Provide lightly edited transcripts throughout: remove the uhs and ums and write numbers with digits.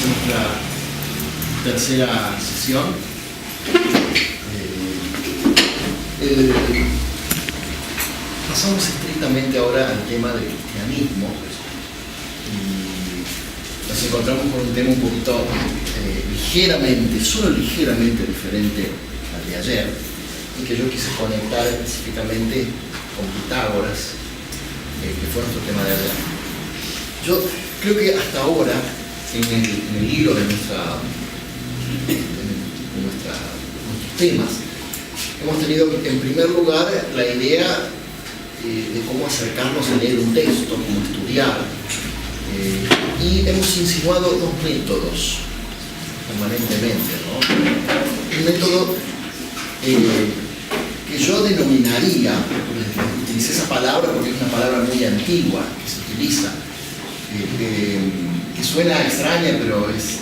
en nuestra tercera sesión. Pasamos estrictamente ahora al tema del cristianismo y nos encontramos con un tema un poquito ligeramente, solo ligeramente diferente al de ayer, y que yo quise conectar específicamente con Pitágoras, que fue nuestro tema de ayer. Yo creo que hasta ahora, en el hilo de nuestros temas, hemos tenido en primer lugar la idea de cómo acercarnos a leer un texto, cómo estudiar, y hemos insinuado dos métodos permanentemente, ¿no? Un método que yo denominaría, utilicé esa palabra porque es una palabra muy antigua que se utiliza, que suena extraña, pero es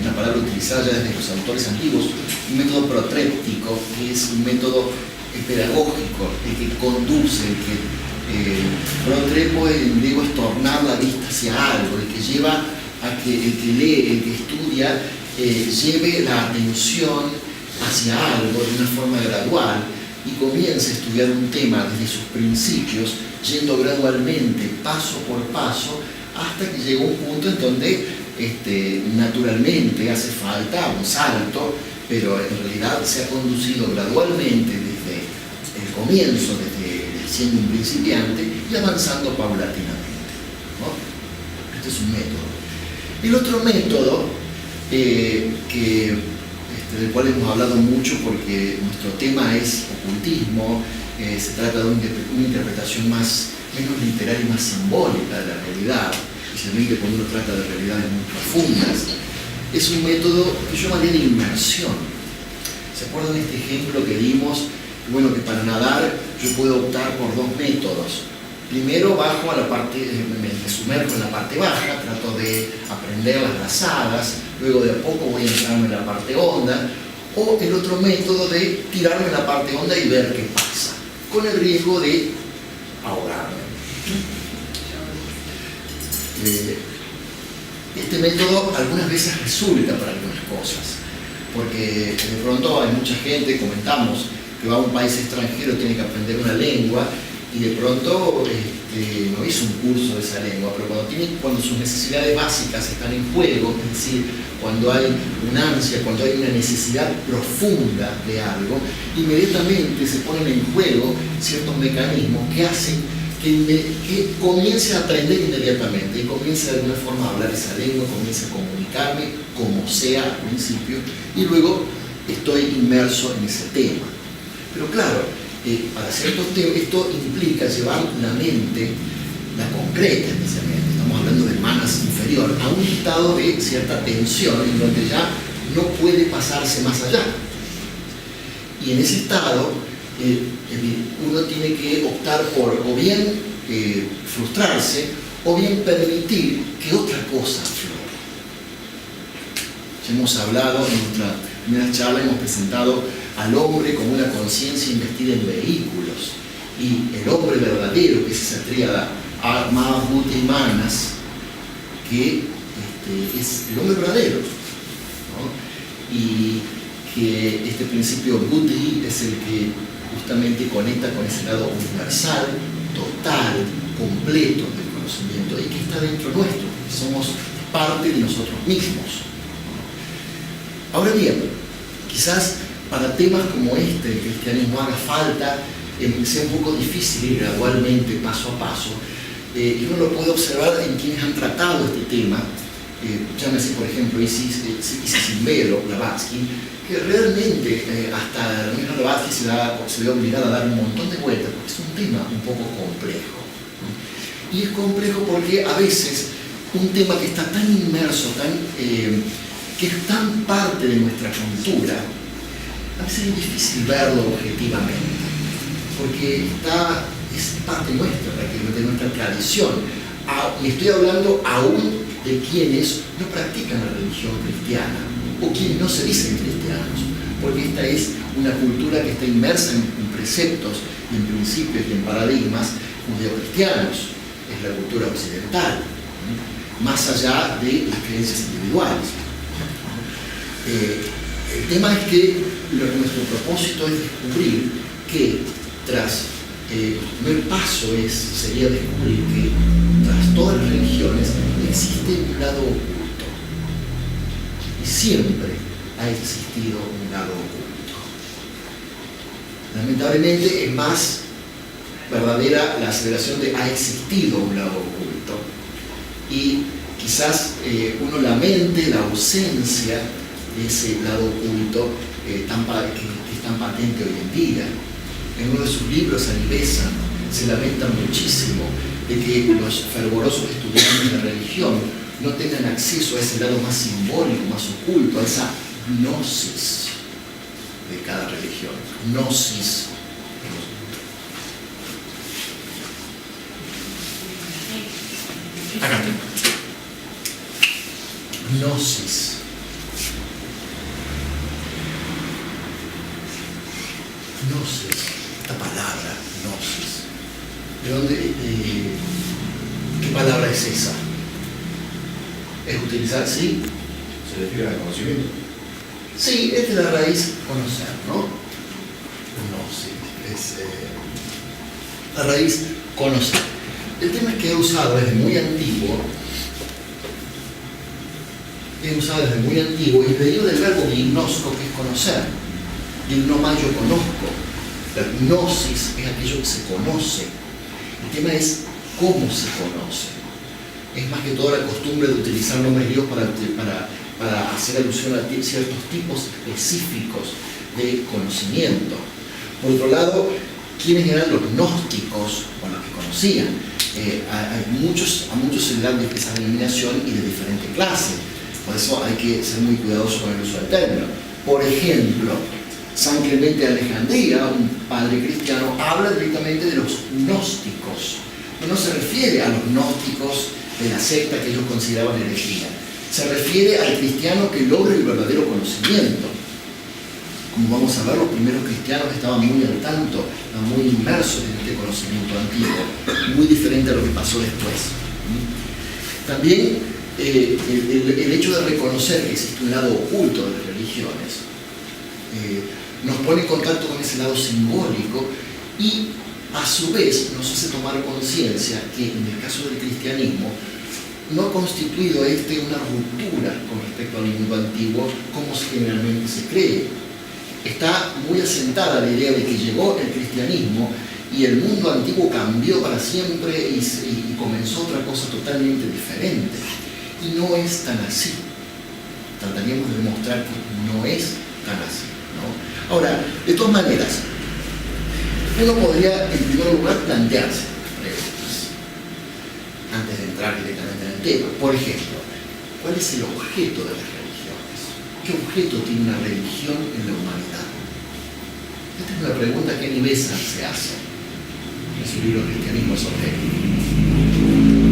una palabra utilizada ya desde los autores antiguos, un método protréptico, que es un método pedagógico, el que conduce, el que protrepo en griego es tornar la vista hacia algo, el que lleva a que el que lee, el que estudia, lleve la atención hacia algo de una forma gradual y comience a estudiar un tema desde sus principios, yendo gradualmente, paso por paso, hasta que llega un punto en donde naturalmente hace falta un salto, pero en realidad se ha conducido gradualmente desde el comienzo, desde siendo un principiante y avanzando paulatinamente, ¿no? Este es un método. El otro método, del cual hemos hablado mucho porque nuestro tema es ocultismo, se trata de una interpretación menos literaria y más simbólica de la realidad, especialmente cuando uno trata de realidades muy profundas. Es un método que yo llamaría de inmersión. ¿Se acuerdan de este ejemplo que dimos? Bueno, que para nadar yo puedo optar por dos métodos. Primero bajo a la parte, me sumerjo en la parte baja, trato de aprender las brazadas, luego de a poco voy a entrarme en la parte honda, o el otro método de tirarme en la parte honda y ver qué pasa, con el riesgo de ahogarme. Este método algunas veces resulta para algunas cosas, porque de pronto hay mucha gente, comentamos, que va a un país extranjero, tiene que aprender una lengua, y de pronto no hizo un curso de esa lengua, pero cuando sus necesidades básicas están en juego, es decir, cuando hay una ansia, cuando hay una necesidad profunda de algo, inmediatamente se ponen en juego ciertos mecanismos que hacen que comience a aprender inmediatamente y comience de alguna forma a hablar esa lengua, comience a comunicarme como sea al principio, y luego estoy inmerso en ese tema. Pero claro, para hacer esto implica llevar la mente, la concreta especialmente, estamos hablando de manas inferior, a un estado de cierta tensión en donde ya no puede pasarse más allá. Y en ese estado uno tiene que optar por o bien frustrarse o bien permitir que otra cosa aflore. Ya hemos hablado en nuestra primera charla, hemos presentado al hombre como una conciencia investida en vehículos, y el hombre verdadero, que es esa tríada Atma, Buddhi y Manas, que es el hombre verdadero, ¿no? Y que este principio Buddhi es el que justamente conecta con ese lado universal, total, completo del conocimiento, y que está dentro nuestro, que somos parte de nosotros mismos. Ahora bien, quizás para temas como este, el cristianismo haga falta, sea un poco difícil ir gradualmente, paso a paso, y uno lo puede observar en quienes han tratado este tema, llámese por ejemplo Isis Simbero, Blavatsky, que realmente hasta la misma Blavatsky se ve obligada a dar un montón de vueltas, porque es un tema un poco complejo, ¿no? Y es complejo porque a veces un tema que está tan inmerso, que es tan parte de nuestra cultura, a veces es difícil verlo objetivamente, porque es parte nuestra, de nuestra tradición. Y estoy hablando aún de quienes no practican la religión cristiana, o quienes no se dicen cristianos, porque esta es una cultura que está inmersa en preceptos, en principios y en paradigmas judeocristianos, es la cultura occidental. más allá de las creencias individuales. El tema es que nuestro propósito es descubrir que el primer paso sería descubrir que tras todas las religiones existe un lado oculto. Y siempre ha existido un lado oculto. Lamentablemente es más verdadera la aseveración de ha existido un lado oculto. Y quizás uno lamente la ausencia de ese lado oculto que es tan patente hoy en día. En uno de sus libros, Anivesa, se lamenta muchísimo de que los fervorosos estudiantes de religión no tengan acceso a ese lado más simbólico, más oculto, a esa gnosis de cada religión. Gnosis. Acá. Gnosis. Gnosis, esta palabra, gnosis. ¿De dónde? ¿Qué palabra es esa? ¿Es utilizar, sí? ¿Se refiere al conocimiento? Sí, es de la raíz conocer, ¿no? Gnosis, es la raíz conocer. El tema es que he usado desde muy antiguo, y venido del verbo gnosco, que es conocer. Gnomai, yo conozco. La gnosis es aquello que se conoce. El tema es cómo se conoce. Es más que todo la costumbre de utilizar nombres griegos para hacer alusión a ciertos tipos específicos de conocimiento. Por otro lado, ¿quiénes eran los gnósticos? Bueno, los que conocían. A muchos se le dan de esa denominación y de diferente clase. Por eso hay que ser muy cuidadoso con el uso del término. Por ejemplo, San Clemente de Alejandría, un padre cristiano, habla directamente de los gnósticos. No se refiere a los gnósticos de la secta que ellos consideraban herejía. Se refiere al cristiano que logra el verdadero conocimiento. Como vamos a ver, los primeros cristianos estaban muy al tanto, estaban muy inmersos en este conocimiento antiguo, muy diferente a lo que pasó después. También el hecho de reconocer que existe un lado oculto de las religiones nos pone en contacto con ese lado simbólico y a su vez nos hace tomar conciencia que en el caso del cristianismo no ha constituido una ruptura con respecto al mundo antiguo como generalmente se cree. Está muy asentada la idea de que llegó el cristianismo y el mundo antiguo cambió para siempre y comenzó otra cosa totalmente diferente. Y no es tan así. Trataríamos de demostrar que no es tan así, ¿no? Ahora, de todas maneras, uno podría en primer lugar plantearse preguntas antes de entrar directamente en el tema. Por ejemplo, ¿cuál es el objeto de las religiones? ¿Qué objeto tiene una religión en la humanidad? Esta es una pregunta que Anivesa se hace en su libro Cristianismo Esotérico.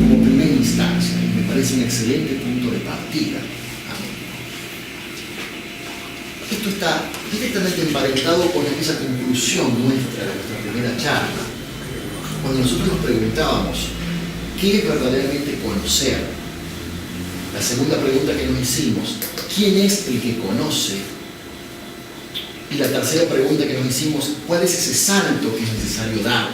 Como primera instancia, y me parece un excelente punto de partida. Esto está directamente emparentado con esa conclusión nuestra de nuestra primera charla. Cuando nosotros nos preguntábamos ¿qué es verdaderamente conocer? La segunda pregunta que nos hicimos, ¿quién es el que conoce? Y la tercera pregunta que nos hicimos, ¿cuál es ese salto que es necesario dar?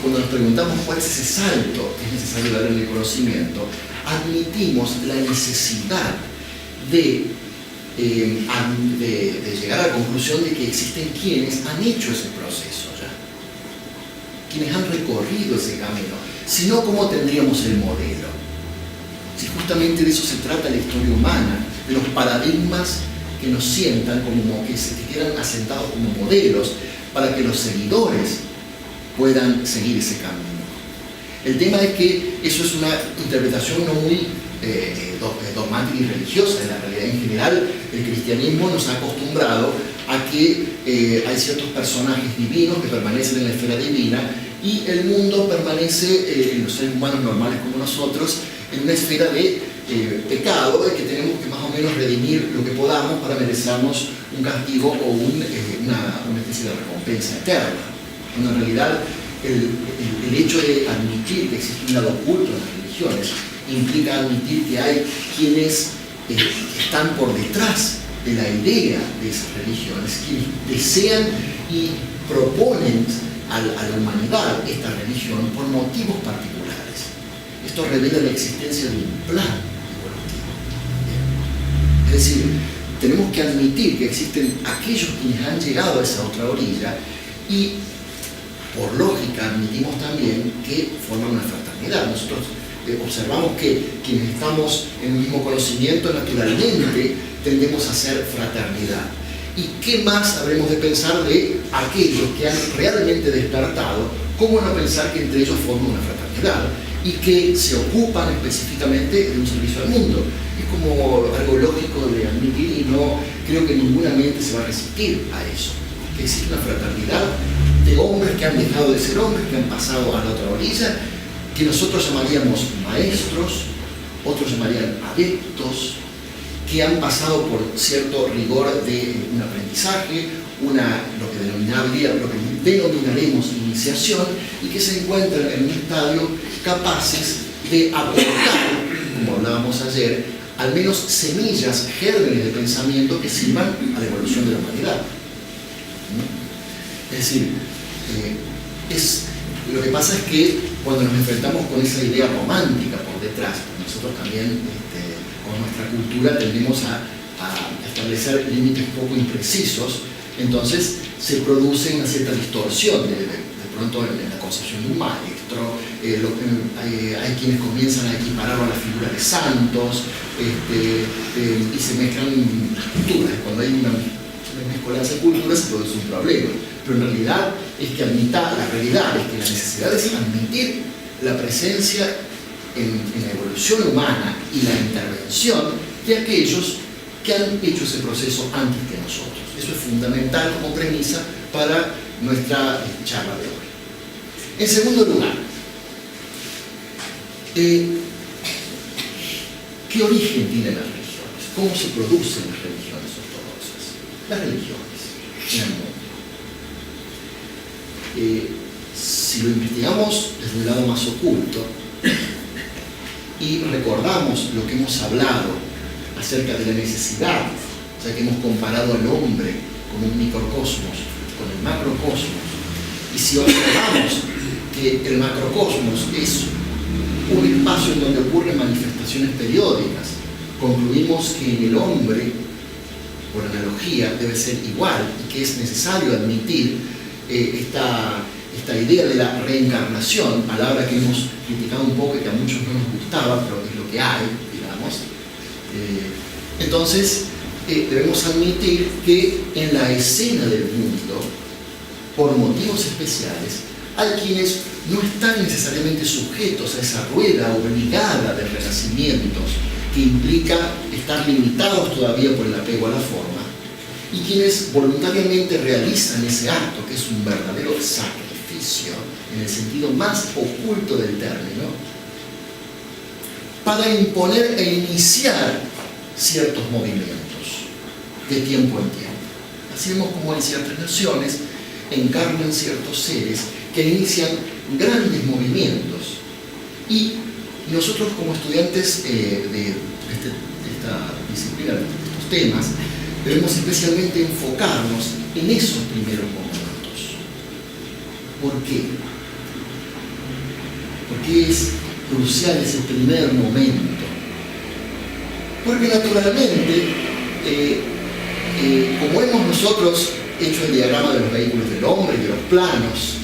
Cuando nos preguntamos cuál es ese salto que es necesario dar en el conocimiento, admitimos la necesidad de llegar a la conclusión de que existen quienes han hecho ese proceso ya, quienes han recorrido ese camino. Si no, ¿cómo tendríamos el modelo? Si justamente de eso se trata la historia humana, de los paradigmas que nos sientan que se quedan asentados como modelos para que los seguidores puedan seguir ese camino. El tema es que eso es una interpretación no muy dogmática y religiosa de la realidad. En general, el cristianismo nos ha acostumbrado a que hay ciertos personajes divinos que permanecen en la esfera divina y el mundo permanece, los seres humanos normales como nosotros, en una esfera de pecado, es que tenemos que más o menos redimir lo que podamos para merecernos un castigo o una especie de recompensa eterna. Cuando en realidad el hecho de admitir que existe un lado oculto en las religiones implica admitir que hay quienes están por detrás de la idea de esas religiones, quienes desean y proponen a la humanidad esta religión por motivos particulares. Esto revela la existencia de un plan evolutivo. Es decir, tenemos que admitir que existen aquellos quienes han llegado a esa otra orilla y, por lógica, admitimos también que forman una fraternidad. Nosotros observamos que quienes estamos en el mismo conocimiento naturalmente tendemos a hacer fraternidad. ¿Y qué más habremos de pensar de aquellos que han realmente despertado? ¿Cómo no pensar que entre ellos forman una fraternidad y que se ocupan específicamente de un servicio al mundo? Es como algo lógico de admitir y no creo que ninguna mente se va a resistir a eso. Que existe una fraternidad de hombres que han dejado de ser hombres, que han pasado a la otra orilla, que nosotros llamaríamos maestros, otros llamarían adeptos, que han pasado por cierto rigor de un aprendizaje, lo que denominaremos iniciación, y que se encuentran en un estadio capaces de aportar, como hablábamos ayer, al menos semillas, gérmenes de pensamiento que sirvan a la evolución de la humanidad. Es decir, lo que pasa es que cuando nos enfrentamos con esa idea romántica por detrás, nosotros también con nuestra cultura tendemos a establecer límites poco imprecisos, entonces se produce una cierta distorsión de pronto en la concepción de un maestro. Hay quienes comienzan a equipararlo a la figura de santos y se mezclan culturas. Cuando hay una mezcolanza de culturas se produce un problema, pero en realidad la realidad es que la necesidad es admitir la presencia en la evolución humana y la intervención de aquellos que han hecho ese proceso antes que nosotros. Eso es fundamental como premisa para nuestra charla de hoy. En segundo lugar, ¿qué origen tienen las religiones? ¿Cómo se producen las religiones ortodoxas? Las religiones en el mundo. Si lo investigamos desde un lado más oculto y recordamos lo que hemos hablado acerca de la necesidad, o sea que hemos comparado al hombre con un microcosmos, con el macrocosmos, y si observamos que el macrocosmos es un espacio en donde ocurren manifestaciones periódicas, concluimos que en el hombre, por analogía, debe ser igual y que es necesario admitir esta idea de la reencarnación, palabra que hemos criticado un poco y que a muchos no nos gustaba, pero es lo que hay, digamos. Entonces, debemos admitir que en la escena del mundo, por motivos especiales, hay quienes no están necesariamente sujetos a esa rueda obligada de renacimientos que implica estar limitados todavía por el apego a la forma, y quienes voluntariamente realizan ese acto, que es un verdadero sacrificio en el sentido más oculto del término, para imponer e iniciar ciertos movimientos de tiempo en tiempo. Así vemos como en ciertas naciones encarnan ciertos seres que inician grandes movimientos, y nosotros como estudiantes de esta disciplina, de estos temas, debemos especialmente enfocarnos en esos primeros momentos. ¿Por qué? Porque es crucial ese primer momento. Porque naturalmente, como hemos nosotros hecho el diagrama de los vehículos del hombre y de los planos,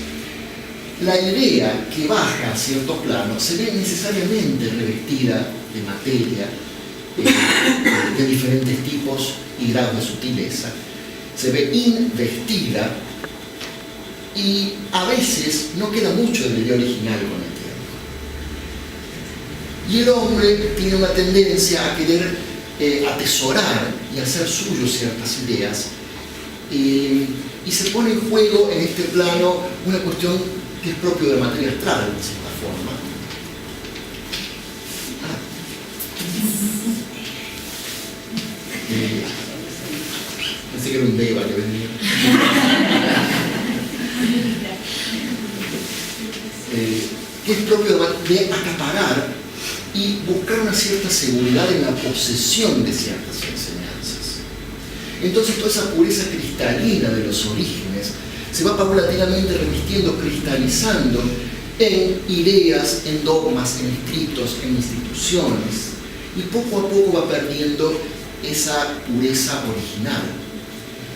la idea que baja a ciertos planos se ve necesariamente revestida de materia de diferentes tipos y grados de sutileza, se ve investida y a veces no queda mucho de la idea original con el tiempo. Y el hombre tiene una tendencia a querer atesorar y hacer suyo ciertas ideas, y se pone en juego en este plano una cuestión que es propio de la materia astral, de cierta forma. Pensé que era un deva que venía. Que es propio de acaparar y buscar una cierta seguridad en la posesión de ciertas enseñanzas. Entonces toda esa pureza cristalina de los orígenes se va paulatinamente revistiendo, cristalizando en ideas, en dogmas, en escritos, en instituciones, y poco a poco va perdiendo esa pureza original.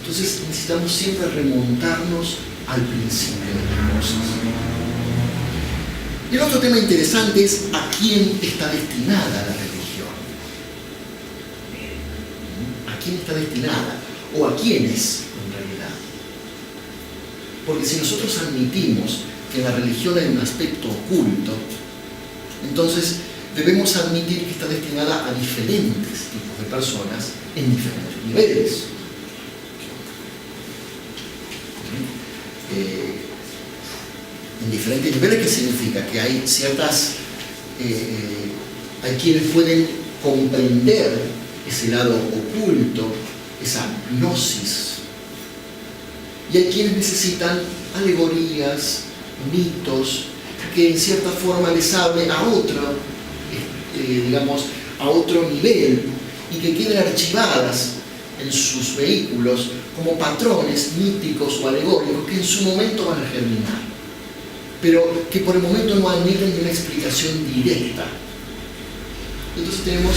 Entonces necesitamos siempre remontarnos al principio de las cosas. Y el otro tema interesante es a quién está destinada la religión. ¿A quién está destinada? ¿O a quiénes en realidad? Porque si nosotros admitimos que en la religión hay un aspecto oculto, entonces debemos admitir que está destinada a diferentes tipos de personas en diferentes niveles. En diferentes niveles, ¿qué significa? Que hay ciertas... hay quienes pueden comprender ese lado oculto, esa gnosis. Y hay quienes necesitan alegorías, mitos, que en cierta forma les hable a otro, digamos, a otro nivel, y que queden archivadas en sus vehículos como patrones míticos o alegóricos que en su momento van a germinar, pero que por el momento no admiten una explicación directa. Entonces tenemos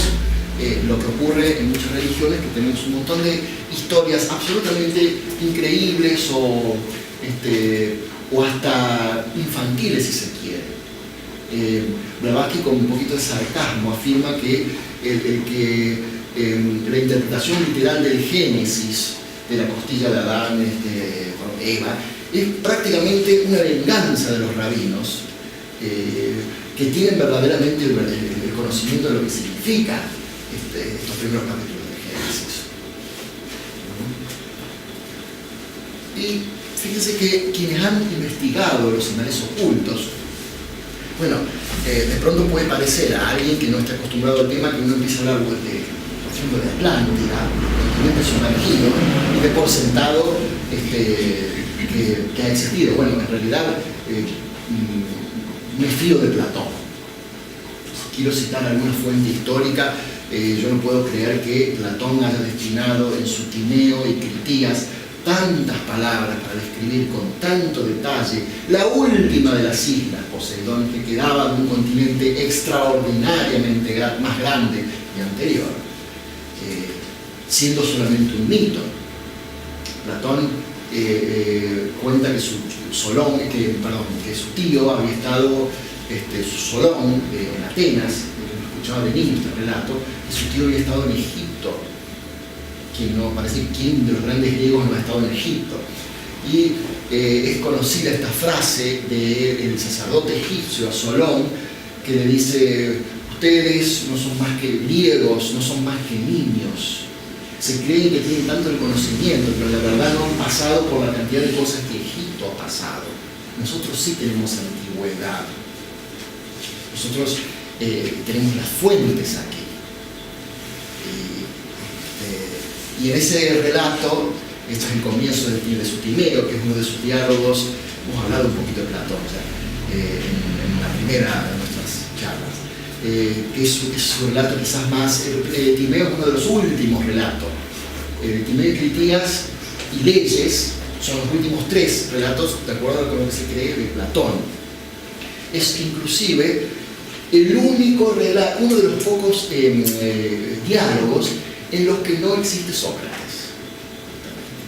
lo que ocurre en muchas religiones, que tenemos un montón de historias absolutamente increíbles o hasta infantiles, si se quiere. Blavatsky, con un poquito de sarcasmo, afirma que la interpretación literal del Génesis, de la costilla de Adán, Eva, es prácticamente una venganza de los rabinos que tienen verdaderamente el conocimiento de lo que significa estos primeros capítulos del Génesis. Y fíjense que quienes han investigado los anales ocultos, bueno, de pronto puede parecer a alguien que no está acostumbrado al tema que uno empieza a hablar por ejemplo, de Atlántida, del continente sumergido, y de por sentado que ha existido. Bueno, en realidad me fío de Platón. Si quiero citar alguna fuente histórica, yo no puedo creer que Platón haya destinado en su Timeo y Critías tantas palabras para describir con tanto detalle la última de las islas Poseidón, que quedaba en un continente extraordinariamente más grande y anterior, siendo solamente un mito. Platón cuenta que que su tío había estado, Solón, en Atenas, escuchaba de niño este relato, que su tío había estado en Egipto. Parece que quién de los grandes griegos no ha estado en Egipto. Y es conocida esta frase del sacerdote egipcio a Solón, que le dice: ustedes no son más que griegos, no son más que niños. Se creen que tienen tanto el conocimiento, pero la verdad no han pasado por la cantidad de cosas que Egipto ha pasado. Nosotros sí tenemos antigüedad. Nosotros tenemos las fuentes aquí. Y en ese relato, este es el comienzo de su Timeo, que es uno de sus diálogos. Hemos hablado un poquito de Platón en la primera de nuestras charlas, que es su relato quizás más. Timeo es uno de los últimos relatos. Timeo y Critías y Leyes son los últimos tres relatos, de acuerdo con lo que se cree, de Platón. Es inclusive el único relato, uno de los pocos diálogos en los que no existe Sócrates,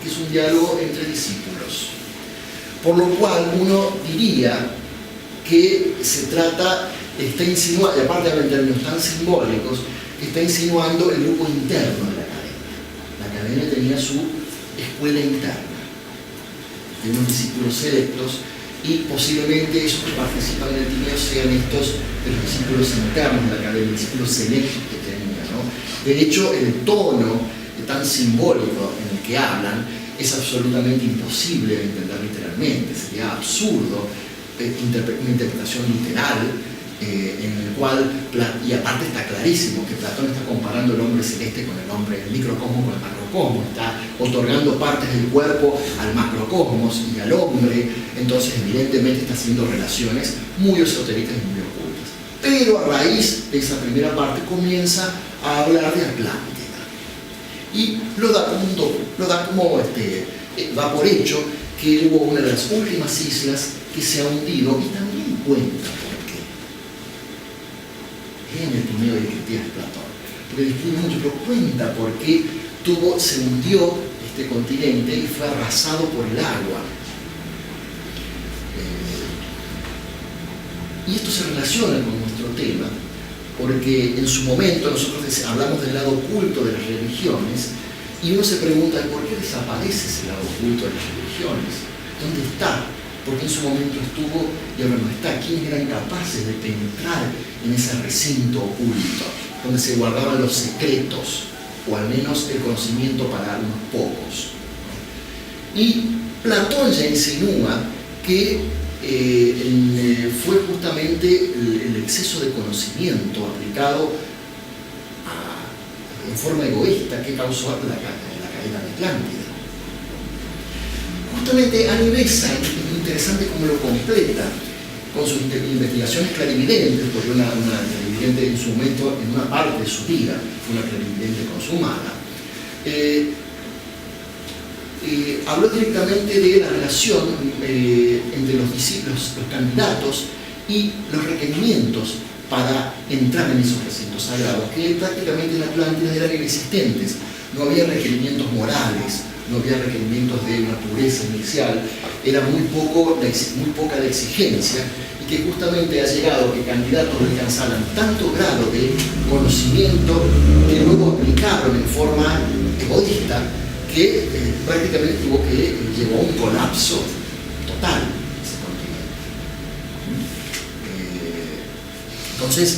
que es un diálogo entre discípulos. Por lo cual uno diría que se trata, está insinuando, y aparte de en términos tan simbólicos, está insinuando el grupo interno de la academia. La academia tenía su escuela interna, de unos discípulos selectos, y posiblemente esos que participan en el Timeo sean estos de los discípulos internos de la academia, discípulos selectos que tenía, ¿no? De hecho, el tono tan simbólico en el que hablan es absolutamente imposible de entender literalmente. Sería absurdo una interpretación literal en el cual, y aparte está clarísimo que Platón está comparando el hombre celeste con el hombre, el microcosmos con el macrocosmos, está otorgando partes del cuerpo al macrocosmos y al hombre, entonces evidentemente está haciendo relaciones muy esotéricas y muy ocultas. Pero a raíz de esa primera parte comienza a hablar de Atlántida y lo da por hecho que hubo una de las últimas islas que se ha hundido, y también cuenta por qué. En el Timeo de Critias de Platón, porque describe mucho, pero cuenta por qué se hundió este continente y fue arrasado por el agua. Y esto se relaciona con nuestro tema, porque en su momento nosotros hablamos del lado oculto de las religiones, y uno se pregunta, ¿por qué desaparece ese lado oculto de las religiones? ¿Dónde está? Porque en su momento estuvo y ahora no está. ¿Quiénes eran capaces de penetrar en ese recinto oculto, donde se guardaban los secretos, o al menos el conocimiento para unos pocos? Y Platón ya insinúa que fue justamente el exceso de conocimiento aplicado en forma egoísta que causó la caída de Atlántida. Justamente Annie Besant, es interesante cómo lo completa con sus investigaciones clarividentes, porque una clarividente en su momento, en una parte de su vida, fue una clarividente consumada. Habló directamente de la relación entre los discípulos, los candidatos y los requerimientos para entrar en esos recintos sagrados, que prácticamente en Atlántida eran inexistentes. No había requerimientos morales, no había requerimientos de una pureza inicial, era muy poca la exigencia, y que justamente ha llegado que candidatos alcanzaran tanto grado de conocimiento que luego aplicaron en forma egoísta, que prácticamente llegó a un colapso total ese continente. Entonces,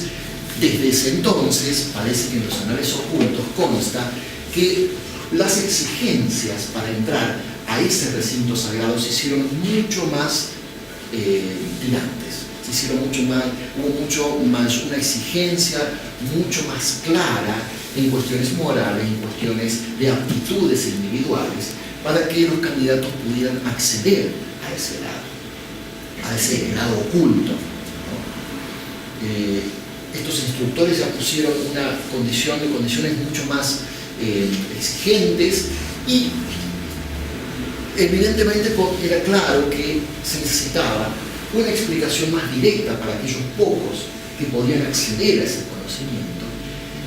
desde ese entonces, parece que en los anales ocultos consta que las exigencias para entrar a ese recinto sagrado se hicieron mucho más tirantes, hubo mucho más una exigencia mucho más clara en cuestiones morales, en cuestiones de aptitudes individuales, para que los candidatos pudieran acceder a ese lado oculto, ¿no? Estos instructores ya pusieron una condiciones mucho más exigentes, y evidentemente era claro que se necesitaba una explicación más directa para aquellos pocos que podían acceder a ese conocimiento,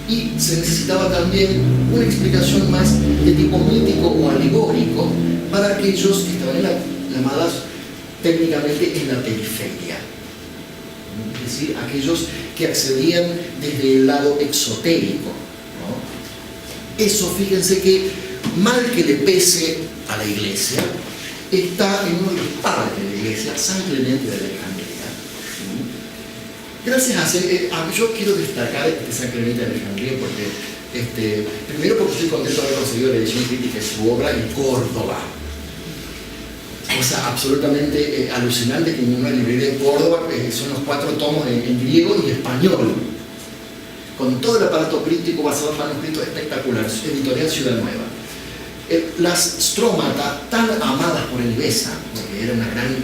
y se necesitaba también una explicación más de tipo mítico o alegórico para aquellos que estaban llamadas técnicamente en la periferia, es decir, aquellos que accedían desde el lado exotérico, ¿no? Eso, fíjense que, mal que le pese a la Iglesia, está en uno de los padres de la Iglesia, San Clemente de Alejandría. Gracias yo quiero destacar San Clemente de Alejandría porque, primero porque estoy contento de haber conseguido la edición crítica de su obra en Córdoba. Cosa absolutamente alucinante, que en una librería de Córdoba son los 4 tomos en griego y español, con todo el aparato crítico basado en manuscritos espectaculares, editorial Ciudad Nueva. Las Strómata, tan amadas por Elvesa, porque era una gran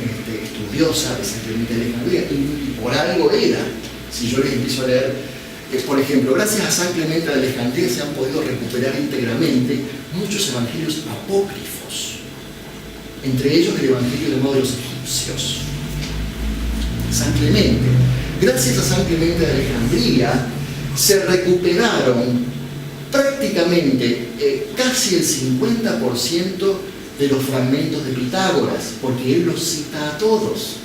estudiosa de San Clemente de Alejandría, y por algo era, si yo les empiezo a leer, por ejemplo, gracias a San Clemente de Alejandría se han podido recuperar íntegramente muchos evangelios apócrifos, entre ellos el Evangelio de modo de los egipcios. San Clemente, gracias a San Clemente de Alejandría, se recuperaron prácticamente casi el 50% de los fragmentos de Pitágoras, porque él los cita a todos.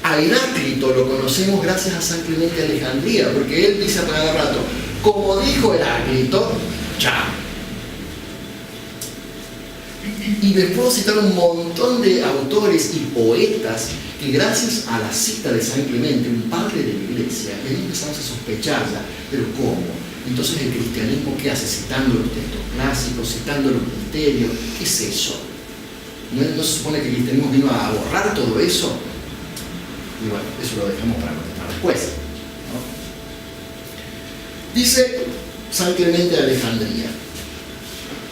A Heráclito lo conocemos gracias a San Clemente de Alejandría, porque él dice a cada rato, como dijo Heráclito, ya. Y les puedo citar un montón de autores y poetas que gracias a la cita de San Clemente, un padre de la Iglesia, ahí empezamos a sospechar ya, pero ¿cómo? Entonces el cristianismo, ¿qué hace? Citando los textos clásicos, citando los misterios, ¿qué es eso? ¿No se supone que el cristianismo vino a borrar todo eso? Y bueno, eso lo dejamos para después, ¿no? Dice San Clemente de Alejandría.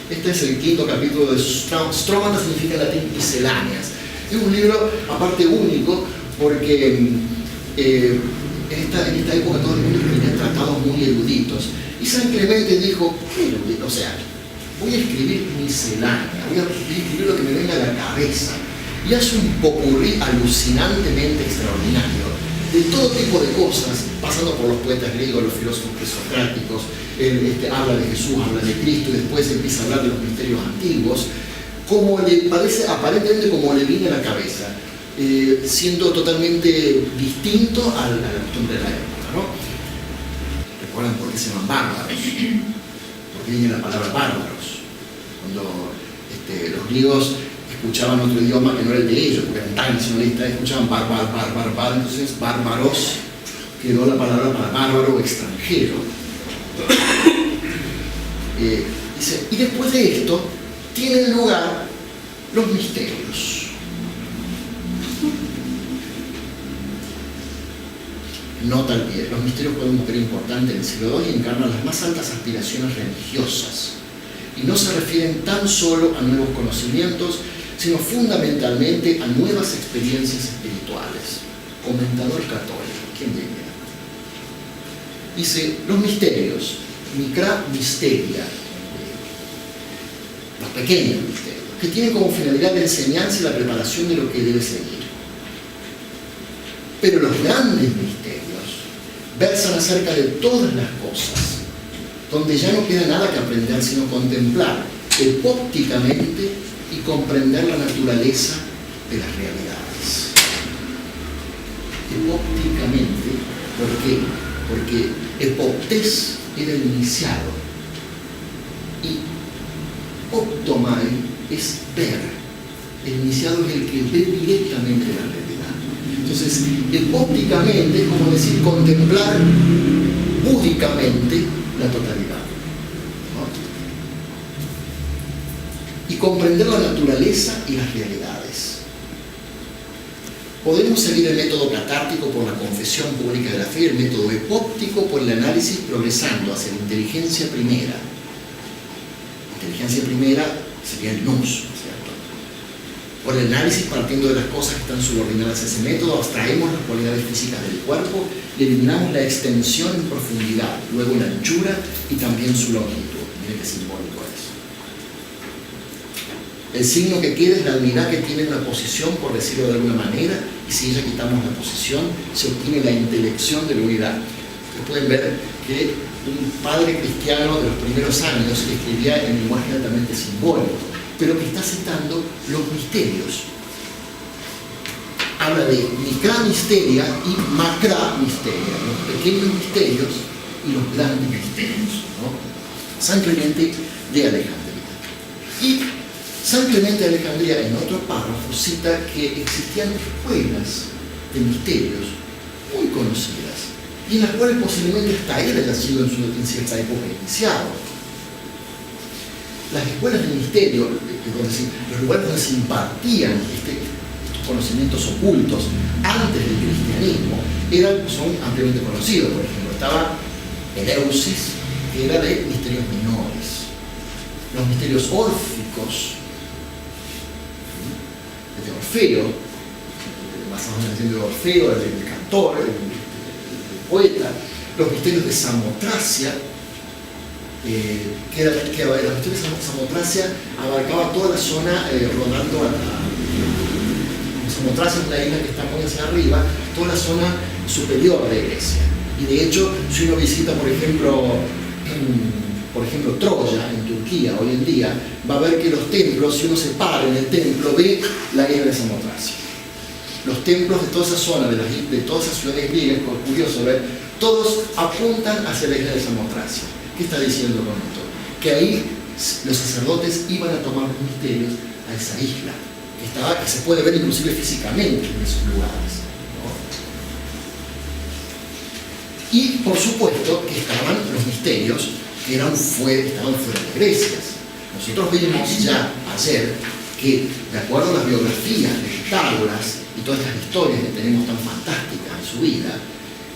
Este es el 5º capítulo de Stromata, significa en latín misceláneas. Es un libro aparte único porque en esta época todo el mundo escribía tratados muy eruditos. Y San Clemente dijo, ¿qué erudito? O sea, voy a escribir miscelánea, voy a escribir lo que me venga a la cabeza. Y hace un popurrí alucinantemente extraordinario de todo tipo de cosas, pasando por los poetas griegos, los filósofos presocráticos. Habla de Jesús, habla de Cristo, y después empieza a hablar de los misterios antiguos, como le parece, aparentemente como le viene a la cabeza, siendo totalmente distinto a la costumbre de la época, ¿no? ¿Recuerdan por qué se llaman bárbaros? Porque viene la palabra bárbaros. Cuando los griegos escuchaban otro idioma que no era el de ellos, porque eran tan nacionalistas, escuchaban bar, entonces bárbaros quedó la palabra para bárbaro o extranjero. Dice, y después de esto tienen lugar los misterios. Nota al pie, los misterios juegan un papel importante en el siglo II y encarnan las más altas aspiraciones religiosas. Y no se refieren tan solo a nuevos conocimientos, sino fundamentalmente a nuevas experiencias espirituales. Comentador católico, ¿quién diría? Dice, los misterios, micra misteria, los pequeños misterios, que tienen como finalidad la enseñanza y la preparación de lo que debe seguir. Pero los grandes misterios versan acerca de todas las cosas, donde ya no queda nada que aprender sino contemplar epópticamente y comprender la naturaleza de las realidades. Epópticamente, ¿por qué? Porque epoptes era el iniciado y optomai es ver. El iniciado es el que ve directamente la realidad. Entonces, epópticamente es como decir contemplar búdicamente la totalidad, ¿no? Y comprender la naturaleza y las realidades. Podemos seguir el método catártico por la confesión pública de la fe, el método epóptico por el análisis, progresando hacia la inteligencia primera. La inteligencia primera sería el nous, ¿cierto? Por el análisis, partiendo de las cosas que están subordinadas a ese método, abstraemos las cualidades físicas del cuerpo y eliminamos la extensión en profundidad, luego la anchura y también su longitud. Miren qué simbólico es. El signo que queda es la unidad que tiene una posición, por decirlo de alguna manera, y si ya quitamos la posición, se obtiene la intelección de la unidad. Ustedes pueden ver que un padre cristiano de los primeros años escribía en lenguaje altamente simbólico, pero que está citando los misterios. Habla de micra misteria y macra misteria, los pequeños misterios y los grandes misterios, ¿no? San Clemente de Alejandría. Y San Clemente de Alejandría, en otro párrafo, cita que existían escuelas de misterios muy conocidas y en las cuales posiblemente hasta él haya sido en cierta época iniciado. Las escuelas de misterio, los lugares donde se impartían estos conocimientos ocultos antes del cristianismo, son ampliamente conocidos. Por ejemplo, estaba Eleusis, que era de misterios menores. Los misterios órficos, de Orfeo, basados en el sentido de Orfeo, el cantor, el poeta, los misterios de Samotracia, los misterios de Samotracia abarcaba toda la zona rodando Samotracia es una isla que está muy hacia arriba, toda la zona superior de Grecia. Y de hecho, si uno visita, por ejemplo, Troya, en Turquía, hoy en día, va a ver que los templos, si uno se para en el templo, ve la isla de Samotracia. Los templos de toda esa zona, de todas esas ciudades griegas, es curioso ver, todos apuntan hacia la isla de Samotracia. ¿Qué está diciendo con esto? Que ahí los sacerdotes iban a tomar los misterios a esa isla, que se puede ver inclusive físicamente en esos lugares, ¿no? Y por supuesto que estaban los misterios que estaban fuera de Grecia. Nosotros vimos ya ayer que, de acuerdo a las biografías de Pitágoras, y todas las historias que tenemos tan fantásticas en su vida,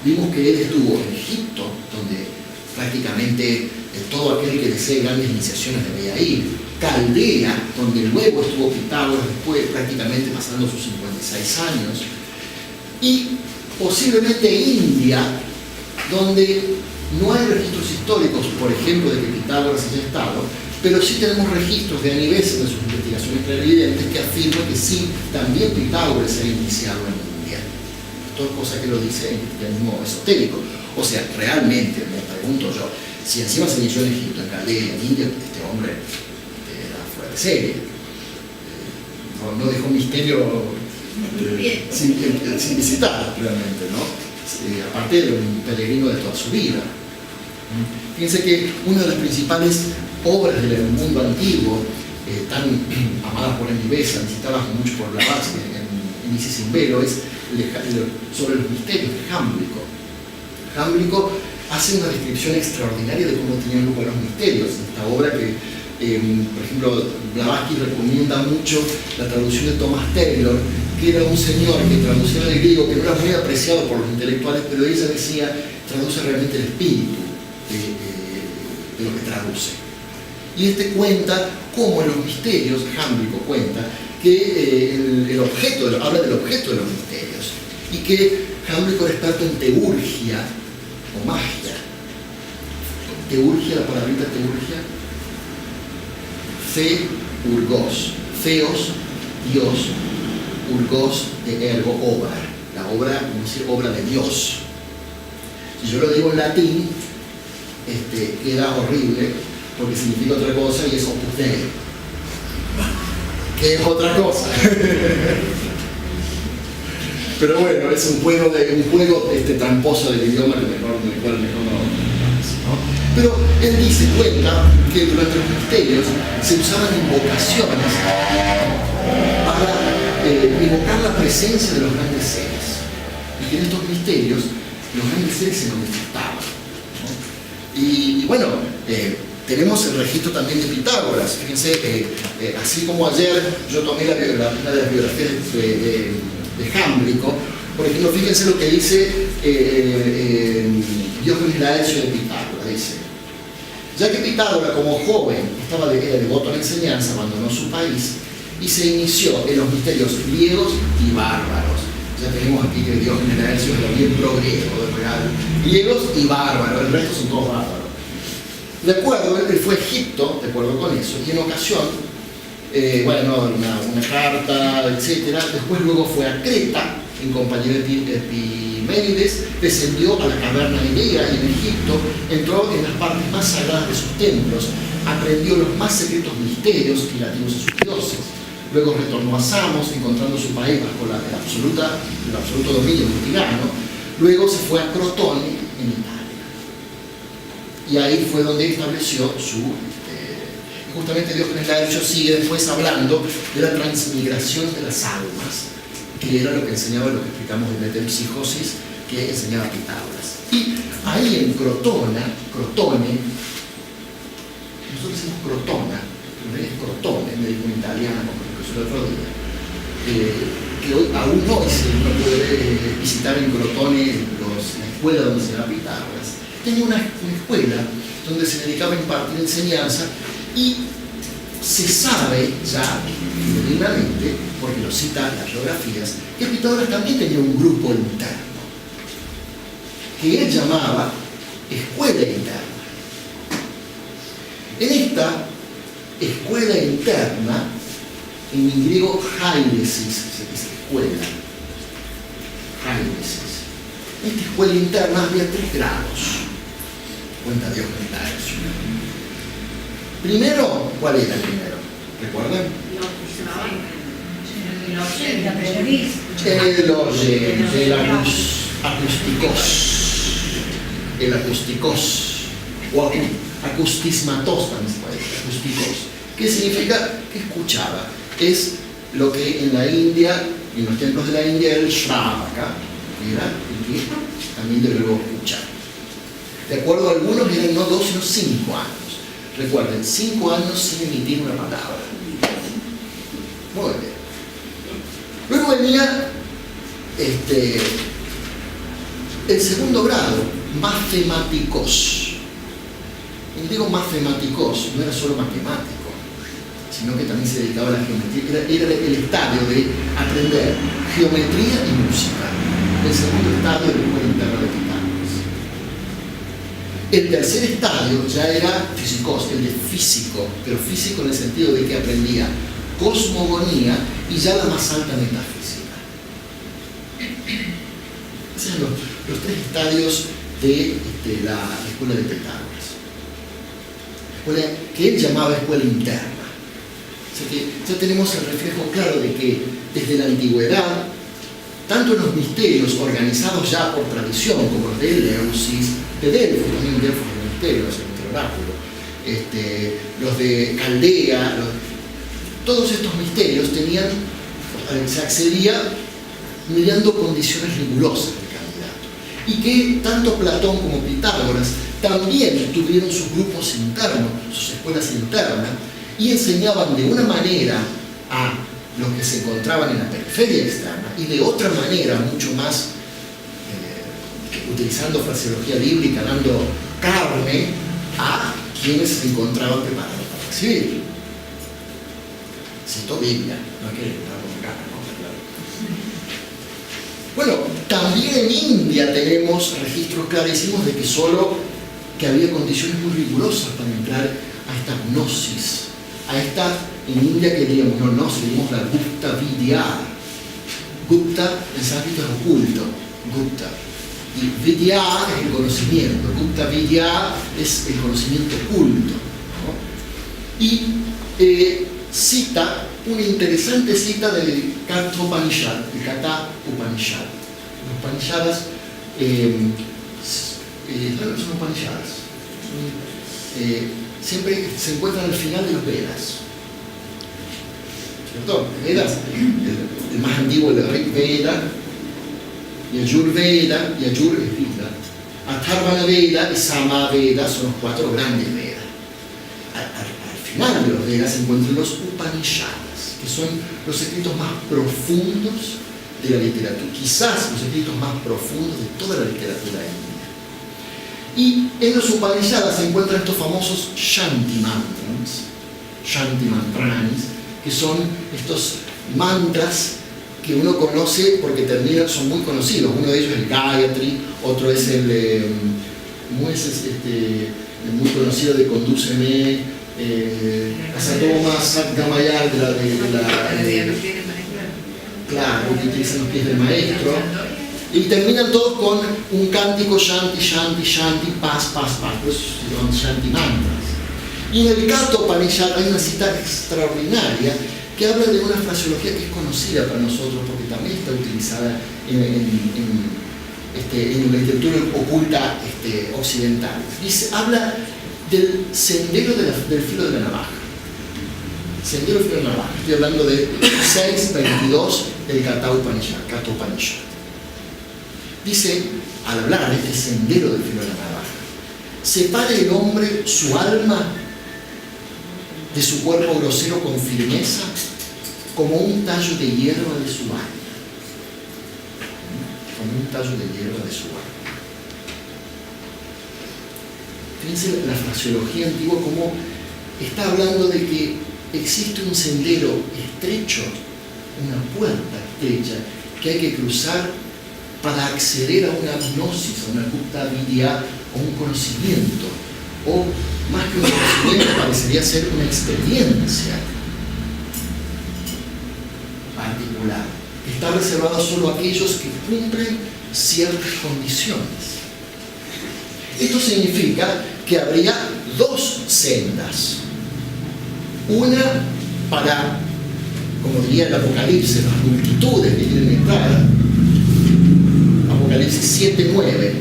vimos que él estuvo en Egipto, donde prácticamente todo aquel que desee grandes iniciaciones debería ir, Caldea, donde luego estuvo Pitágoras después, prácticamente pasando sus 56 años, y posiblemente India, donde no hay registros históricos, por ejemplo, de que Pitágoras haya estado, pero sí tenemos registros de Aníbal en sus investigaciones clarividentes que afirman que sí, también Pitágoras se ha iniciado en India. Esto es cosa que lo dice el cristianismo esotérico. O sea, realmente, me pregunto yo, si encima se inició en Egipto, en Caldea, en India, este hombre era fuera de serie. No dejó misterio sin visitar, realmente, ¿no? Aparte de un peregrino de toda su vida. Fíjense que una de las principales obras del mundo antiguo, tan amadas por Aníbal, citadas mucho por Blavatsky en Isis sin velo, es sobre los misterios de Jámblico. Jámblico hace una descripción extraordinaria de cómo tenían lugar los misterios. Esta obra que, por ejemplo, Blavatsky recomienda mucho la traducción de Thomas Taylor, que era un señor que traducía del griego, que no era muy apreciado por los intelectuales, pero ella decía, traduce realmente el espíritu de lo que traduce. Y este cuenta cómo en los misterios, Jámblico cuenta, que habla del objeto de los misterios, y que Jámblico era experto en teurgia o magia. Teurgia, la palabrita teurgia, urgos, theos, Dios, urgos de ergo, obra, la obra, como decir, obra de Dios. Si yo lo digo en latín, queda horrible, porque significa otra cosa y es opus dei, que es otra cosa. Pero bueno, es un juego tramposo del idioma que mejor no. Pero él cuenta que durante los misterios se usaban invocaciones para invocar la presencia de los grandes seres, y que en estos misterios los grandes seres se manifestaban, ¿no? Y bueno, tenemos el registro también de Pitágoras. Fíjense, así como ayer yo tomé una de las biografías de Jámblico, por ejemplo, fíjense lo que dice Diógenes Laercio de Pitágoras. Dice: ya que Pitágoras como joven era devoto a la enseñanza, abandonó su país y se inició en los misterios griegos y bárbaros. Ya tenemos aquí que Diógenes Laercio es bien pro-griego, griegos y bárbaros, el resto son todos bárbaros. De acuerdo, él fue a Egipto, de acuerdo con eso, y en ocasión, una carta, etc. Después luego fue a Creta, en compañía de Epimenides, descendió a la caverna de Ea y en Egipto, entró en las partes más sagradas de sus templos, aprendió los más secretos misterios relativos a sus dioses. Luego retornó a Samos, encontrando su país bajo el absoluto dominio de tirano. Luego se fue a Crotone, en Italia. Y ahí fue donde estableció justamente Diógenes Laercio sigue después hablando de la transmigración de las almas, que era lo que enseñaba, lo que explicamos de metempsicosis, que enseñaba Pitágoras. Y ahí en Crotone, nosotros decimos Crotona, pero es Crotone, me dijo en italiano, el otro día, que hoy, aún hoy uno puede visitar en Crotone la escuela donde se llama Pitágoras. Tenía una escuela donde se dedicaba a impartir enseñanza, y se sabe ya divinamente, porque lo citan las biografías, que Pitágoras también tenía un grupo interno que él llamaba escuela interna. En esta escuela interna, en griego hairesis, es escuela, hairesis. En esta escuela interna había 3 grados, cuenta Diógenes Laercio. Primero, ¿cuál era el primero? ¿Recuerdan? El acústicos, o acustismatos también se puede decir, acústicos. ¿Qué significa? Que escuchaba. Es lo que en la India, en los templos de la India, el shravaka, era el que también del verbo escuchar. De acuerdo a algunos, eran no 2, sino 5 años. Recuerden, 5 años sin emitir una palabra. Muy bien. Luego venía El segundo grado, mathematikos. Y digo mathematikos, no era solo matemático, sino que también se dedicaba a la geometría. Era el estadio de aprender geometría y música. El segundo estadio de la escuela interna de Pitágoras. El tercer estadio ya era físicos, el de físico, pero físico en el sentido de que aprendía cosmogonía y ya la más alta metafísica. Esos son los tres estadios de la escuela de Pitágoras. Escuela que él llamaba escuela interna. O sea que ya tenemos el reflejo claro de que desde la antigüedad, tanto en los misterios organizados ya por tradición, como los de Eleusis, de Delfos, también Delfos es un misterio, es un oráculo, los de Caldea, todos estos misterios se accedía mediando condiciones rigurosas del candidato. Y que tanto Platón como Pitágoras también tuvieron sus grupos internos, sus escuelas internas, y enseñaban de una manera a los que se encontraban en la periferia externa y de otra manera, mucho más, utilizando fraseología bíblica, dando carne a quienes se encontraban preparados para recibir. Cito Biblia, no hay que entrar con cara, ¿no? Claro. Bueno, también en India tenemos registros clarísimos de que había condiciones muy rigurosas para entrar a esta gnosis, a esta, en India que diríamos, no gnosis, diríamos la Gupta Vidya. Gupta en sánscrito es oculto, Gupta. Y Vidya es el conocimiento, Gupta Vidya es el conocimiento oculto, ¿no? Y cita una interesante cita del Katha Upanishad, el Katha Upanishad. Los Upanishadas son Upanishadas. Siempre se encuentran al final de los Vedas. ¿Cierto? Vedas, el más antiguo, el Rig Veda, Yajur Veda, Yajur es Veda, Atharvana Veda y Sama Veda son los 4 grandes Vedas. Al final de los Vedas se encuentran los Upanishadas, que son los escritos más profundos de la literatura, quizás los escritos más profundos de toda la literatura india. Y en los Upanishadas se encuentran estos famosos Shanti Mantras, Shanti Mantranis, que son estos mantras que uno conoce porque son muy conocidos. Uno de ellos es el Gayatri, otro es el muy conocido de Condúceme, Asatoma, Satgamaya, claro, que utilizan los pies del maestro. Y terminan todos con un cántico Shanti, Shanti, Shanti, paz, paz, paz. Pues son Shanti mantras. Y en el Katha Upanishad hay una cita extraordinaria que habla de una fraseología que es conocida para nosotros porque también está utilizada en la literatura oculta occidental. Habla del sendero del filo de la navaja. Sendero del filo de la navaja. Estoy hablando de 6.22 del Katha Upanishad. Dice, al hablar de este sendero del filo de la navaja, separe el hombre su alma de su cuerpo grosero con firmeza, como un tallo de hierba de su alma. Como un tallo de hierba de su alma. Fíjense la fraseología antigua como está hablando de que existe un sendero estrecho, una puerta estrecha, que hay que cruzar para acceder a una gnosis, a una Gupta Vidya, o un conocimiento, o más que un conocimiento parecería ser una experiencia particular. Está reservado solo a aquellos que cumplen ciertas condiciones. Esto significa que habría 2 sendas. Una para, como diría el Apocalipsis, las multitudes que quieren entrar. Apocalipsis 7:9,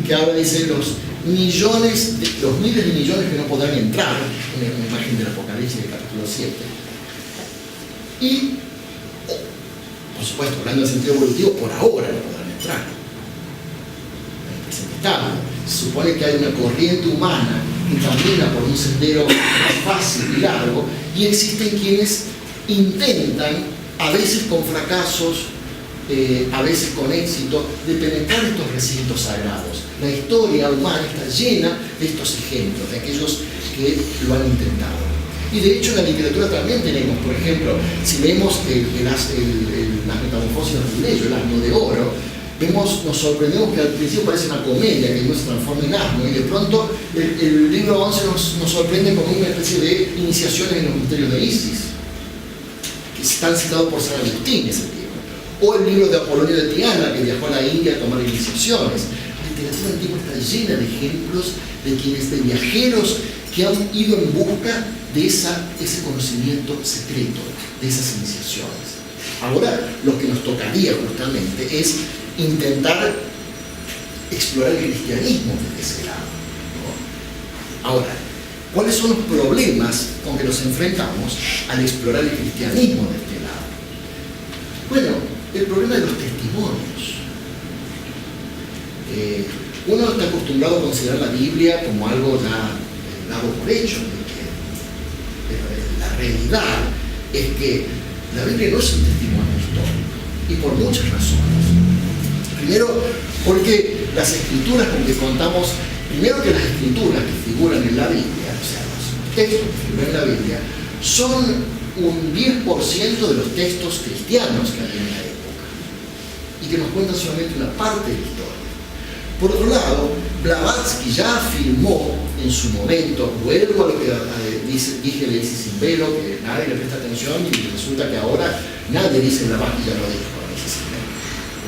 que habla, dice, los miles de millones que no podrán entrar, una imagen del Apocalipsis del capítulo 7. Y, por supuesto, hablando en sentido evolutivo, por ahora no podrán entrar. En el presente estado. Se supone que hay una corriente humana que camina por un sendero fácil y largo, y existen quienes intentan, a veces con fracasos, a veces con éxito, de penetrar estos recintos sagrados. La historia humana está llena de estos ejemplos, de aquellos que lo han intentado. Y de hecho en la literatura también tenemos, por ejemplo, si vemos las metamorfosis de Apuleyo, el asno de oro, nos sorprendemos que al principio parece una comedia que Dios se transforma en asno, y de pronto el libro 11 nos sorprende con una especie de iniciaciones en los misterios de Isis, que están citados por San Agustín ese libro. O el libro de Apolonio de Tiana, que viajó a la India a tomar iniciaciones. La literatura antigua está llena de ejemplos de viajeros que han ido en busca de ese conocimiento secreto, de esas iniciaciones. Ahora, lo que nos tocaría justamente es intentar explorar el cristianismo desde ese lado, ¿no? Ahora, ¿cuáles son los problemas con que nos enfrentamos al explorar el cristianismo de este lado? Bueno, el problema de los testimonios. Uno está acostumbrado a considerar la Biblia como algo dado por hecho, la realidad es que la Biblia no es un testimonio histórico, y por muchas razones. Primero, porque las escrituras con que contamos, primero que las escrituras que figuran en la Biblia, o sea, los textos que figuran en la Biblia, son un 10% de los textos cristianos que había en la época, y que nos cuentan solamente una parte de la historia. Por otro lado, Blavatsky ya afirmó en su momento, vuelvo a lo que dije de Isis sin velo, que nadie le presta atención, y resulta que ahora nadie dice Blavatsky ya lo dijo.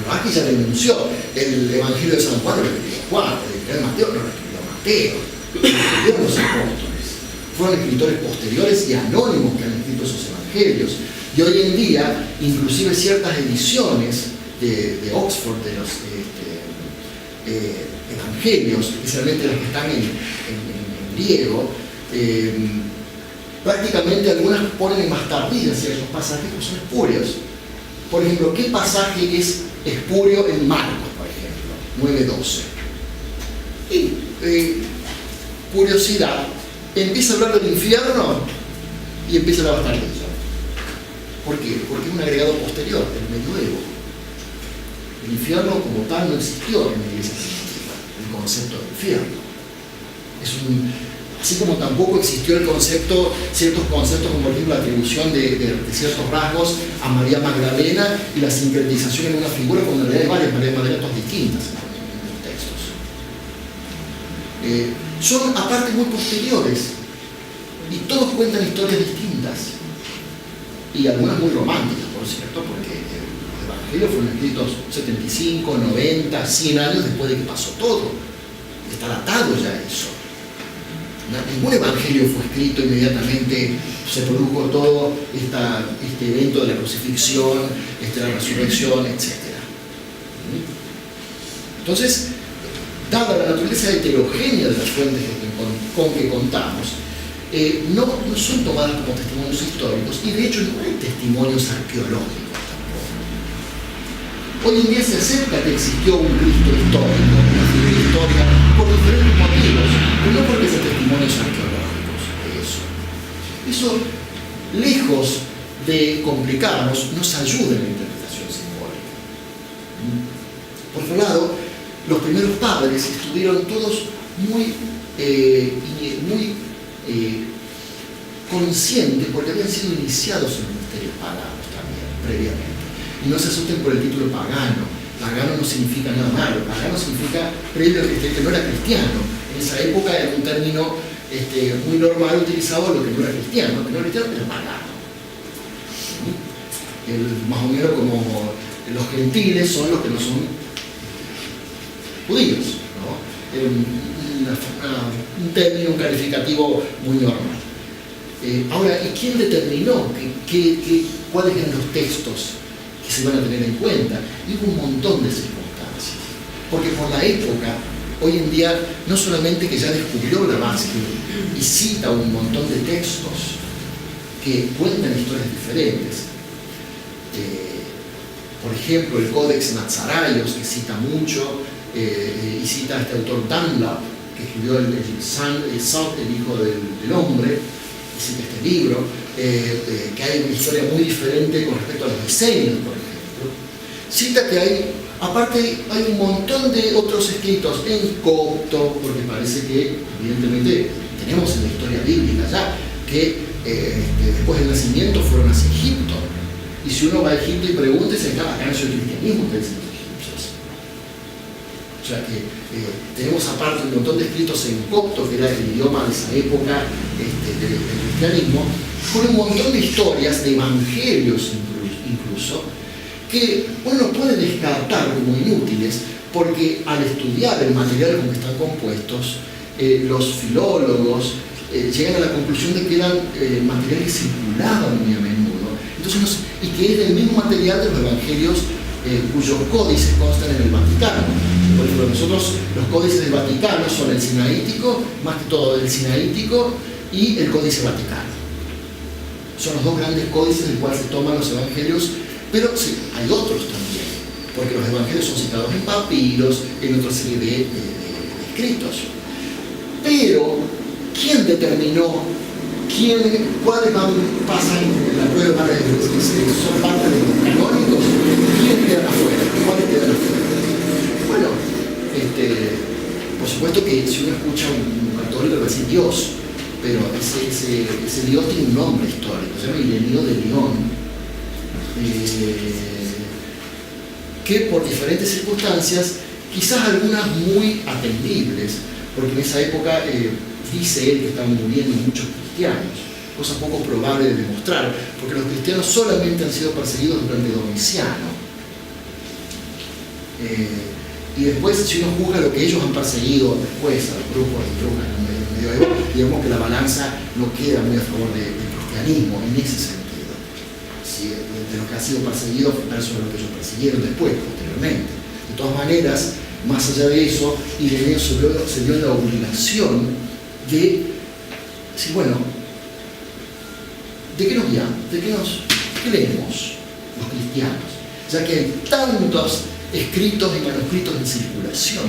Blavatsky ya denunció el Evangelio de San Juan, lo escribió Juan, el de Mateo no lo escribió Mateo, lo escribieron los apóstoles. Fueron escritores posteriores y anónimos que han escrito esos evangelios. Y hoy en día, inclusive ciertas ediciones de Oxford de los evangelios, especialmente las que están en griego, prácticamente algunas ponen en más tardías ciertos pasajes que son espurios. Por ejemplo, ¿qué pasaje es espurio en Marcos, por ejemplo? 9:12. Y curiosidad, empieza a hablar del infierno y empieza la bastardilla. ¿Por qué? Porque es un agregado posterior, el medioevo. El infierno como tal no existió en la iglesia primitiva, el concepto de infierno. Así como tampoco existió ciertos conceptos como por ejemplo la atribución de ciertos rasgos a María Magdalena y la sincretización en una figura cuando en realidad hay varias Marías Magdalenas distintas en los textos. Son aparte muy posteriores y todos cuentan historias distintas y algunas muy románticas, por cierto, porque los evangelios fueron escritos 75, 90, 100 años después de que pasó todo. Está datado ya eso. Ningún evangelio fue escrito inmediatamente, se produjo todo este evento de la crucifixión, la resurrección, etc. Entonces, dada la naturaleza heterogénea de las fuentes con que contamos, no son tomadas como testimonios históricos, y de hecho no hay testimonios arqueológicos tampoco. Hoy en día se acepta que existió un Cristo histórico, una figura histórica, por diferentes motivos, pero no porque sean testimonios arqueológicos de eso. Eso, lejos de complicarnos, nos ayuda en la interpretación simbólica. Por otro lado, los primeros padres estuvieron todos muy conscientes porque habían sido iniciados en los misterios paganos también, previamente. Y no se asusten por el título pagano. Pagano no significa nada malo. Pagano significa previo que no era cristiano. En esa época era un término muy normal utilizado lo que no era cristiano. Lo que no era cristiano era pagano. Más o menos como los gentiles son los que no son judíos, ¿no? Un término, un calificativo muy normal. Ahora, ¿y quién determinó cuáles eran los textos que se van a tener en cuenta? Y hubo un montón de circunstancias. Porque por la época, hoy en día, no solamente que ya descubrió Blavatsky y cita un montón de textos que cuentan historias diferentes. Por ejemplo, el Codex Nazaraios, que cita mucho, y cita a este autor Dunlap, que escribió el hijo del hombre, y cita este libro, que hay una historia muy diferente con respecto a los diseños, por ejemplo. cita que aparte hay un montón de otros escritos en copto, porque parece que evidentemente tenemos en la historia bíblica ya que después del nacimiento fueron hacia Egipto. Y si uno va a Egipto y pregunta, se acá nació el cristianismo, que dicen los egipcios. O sea que tenemos aparte un montón de escritos en copto, que era el idioma de esa época del cristianismo, con un montón de historias, de evangelios incluso, que uno no puede descartar como inútiles, porque al estudiar el material con que están compuestos, los filólogos llegan a la conclusión de que eran material que circulaban muy a menudo. Entonces, y que es el mismo material de los evangelios cuyos códices constan en el Vaticano. Por ejemplo, nosotros los códices del Vaticano son el sinaítico, más que todo el sinaítico y el códice vaticano. Son los dos grandes códices del cual se toman los evangelios, pero sí, hay otros también, porque los evangelios son citados en papiros, en otra serie de escritos. Pero, ¿quién determinó cuáles pasan en la prueba son parte de los canónicos? ¿Quiénes quedan afuera? ¿Cuáles quedan afuera? Bueno, por supuesto que si uno escucha un católico va a decir Dios, pero ese Dios tiene un nombre histórico, se llama Ireneo de León, que por diferentes circunstancias, quizás algunas muy atendibles, porque en esa época dice él que estaban muriendo muchos cristianos, cosa poco probable de demostrar, porque los cristianos solamente han sido perseguidos durante Domiciano. Y después, si uno juzga lo que ellos han perseguido después a los grupos de brujas en el medioevo, digamos que la balanza no queda muy a favor del cristianismo en ese sentido. Si de lo que ha sido perseguido versus lo que ellos persiguieron después, posteriormente. De todas maneras, más allá de eso, Ireneo se dio la obligación de decir, bueno, ¿de qué nos guiamos? ¿De qué leemos los cristianos? Ya que hay tantos escritos y manuscritos en circulación,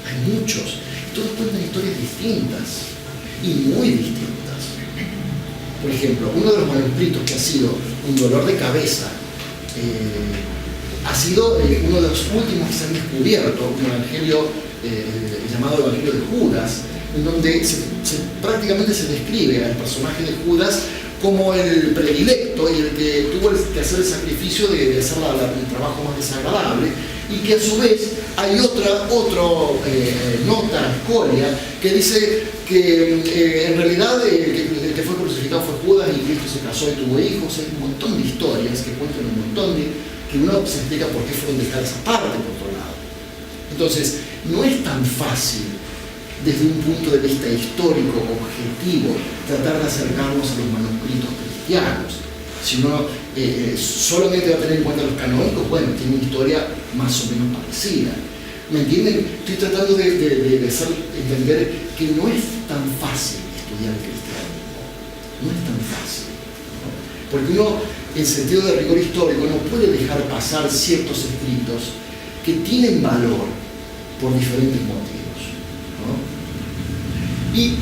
hay muchos, y todos cuentan historias distintas y muy distintas. Por ejemplo, uno de los manuscritos que ha sido un dolor de cabeza ha sido uno de los últimos que se han descubierto, un evangelio llamado el Evangelio de Judas, en donde prácticamente se describe al personaje de Judas como el predilecto y el que tuvo que hacer el sacrificio de hacer el trabajo más desagradable, y que a su vez hay otra nota, escoria, que dice que en realidad el que fue crucificado fue Judas y Cristo se casó y tuvo hijos. Hay un montón de historias que cuentan un montón que uno se explica por qué fueron dejadas aparte por otro lado. Entonces, no es tan fácil desde un punto de vista histórico, objetivo, tratar de acercarnos a los manuscritos cristianos. Si uno solamente va a tener en cuenta los canónicos, bueno, tiene una historia más o menos parecida. ¿Me entienden? Estoy tratando de hacer entender que no es tan fácil estudiar el cristianismo. No es tan fácil, ¿no? Porque uno, en sentido de rigor histórico, no puede dejar pasar ciertos escritos que tienen valor por diferentes motivos, ¿no? Y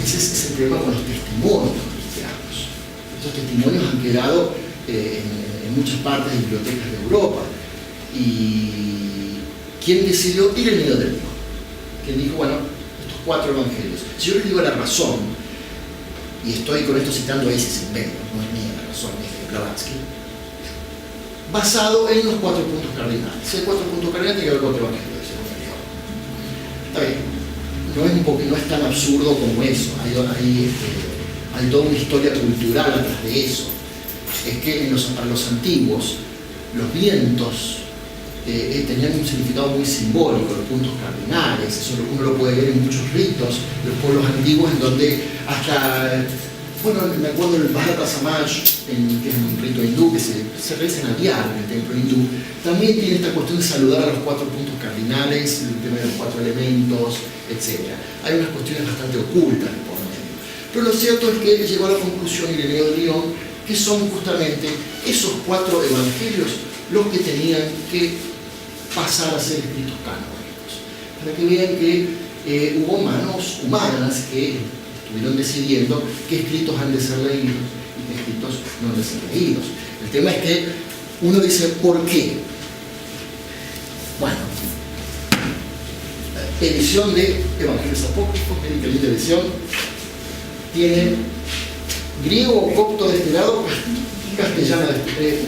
ese es el problema con los testimonios cristianos. Estos testimonios han quedado en muchas partes de bibliotecas de Europa. ¿Y quién decidió? Ireneo de León, que dijo, bueno, estos 4 evangelios. Si yo les digo la razón, y estoy con esto citando a ese invento, no es mía la razón, es de Blavatsky, basado en los 4 puntos cardinales. Si hay 4 puntos cardinales, tiene que haber 4 evangelios. Está bien, no es tan absurdo como eso. Hay toda una historia cultural atrás de eso. Es que para los antiguos, los vientos tenían un significado muy simbólico, los puntos cardinales. Eso uno lo puede ver en muchos ritos de los pueblos antiguos, en donde hasta, bueno, me acuerdo del Bharata Samaj, que es un rito hindú que se reza en diario en el templo hindú, también tiene esta cuestión de saludar a los 4 puntos cardinales, el tema de los 4 elementos, etc. Hay unas cuestiones bastante ocultas por medio. Pero lo cierto es que llegó a la conclusión Ireneo de León que son justamente esos 4 evangelios los que tenían que pasar a ser escritos canónicos, para que vean que hubo manos humanas que estuvieron decidiendo qué escritos han de ser leídos y qué escritos no han de ser leídos. El tema es que uno dice, ¿por qué? Bueno, edición de Evangelios Apócrifos, qué linda edición, tiene griego o copto de este lado, castellano de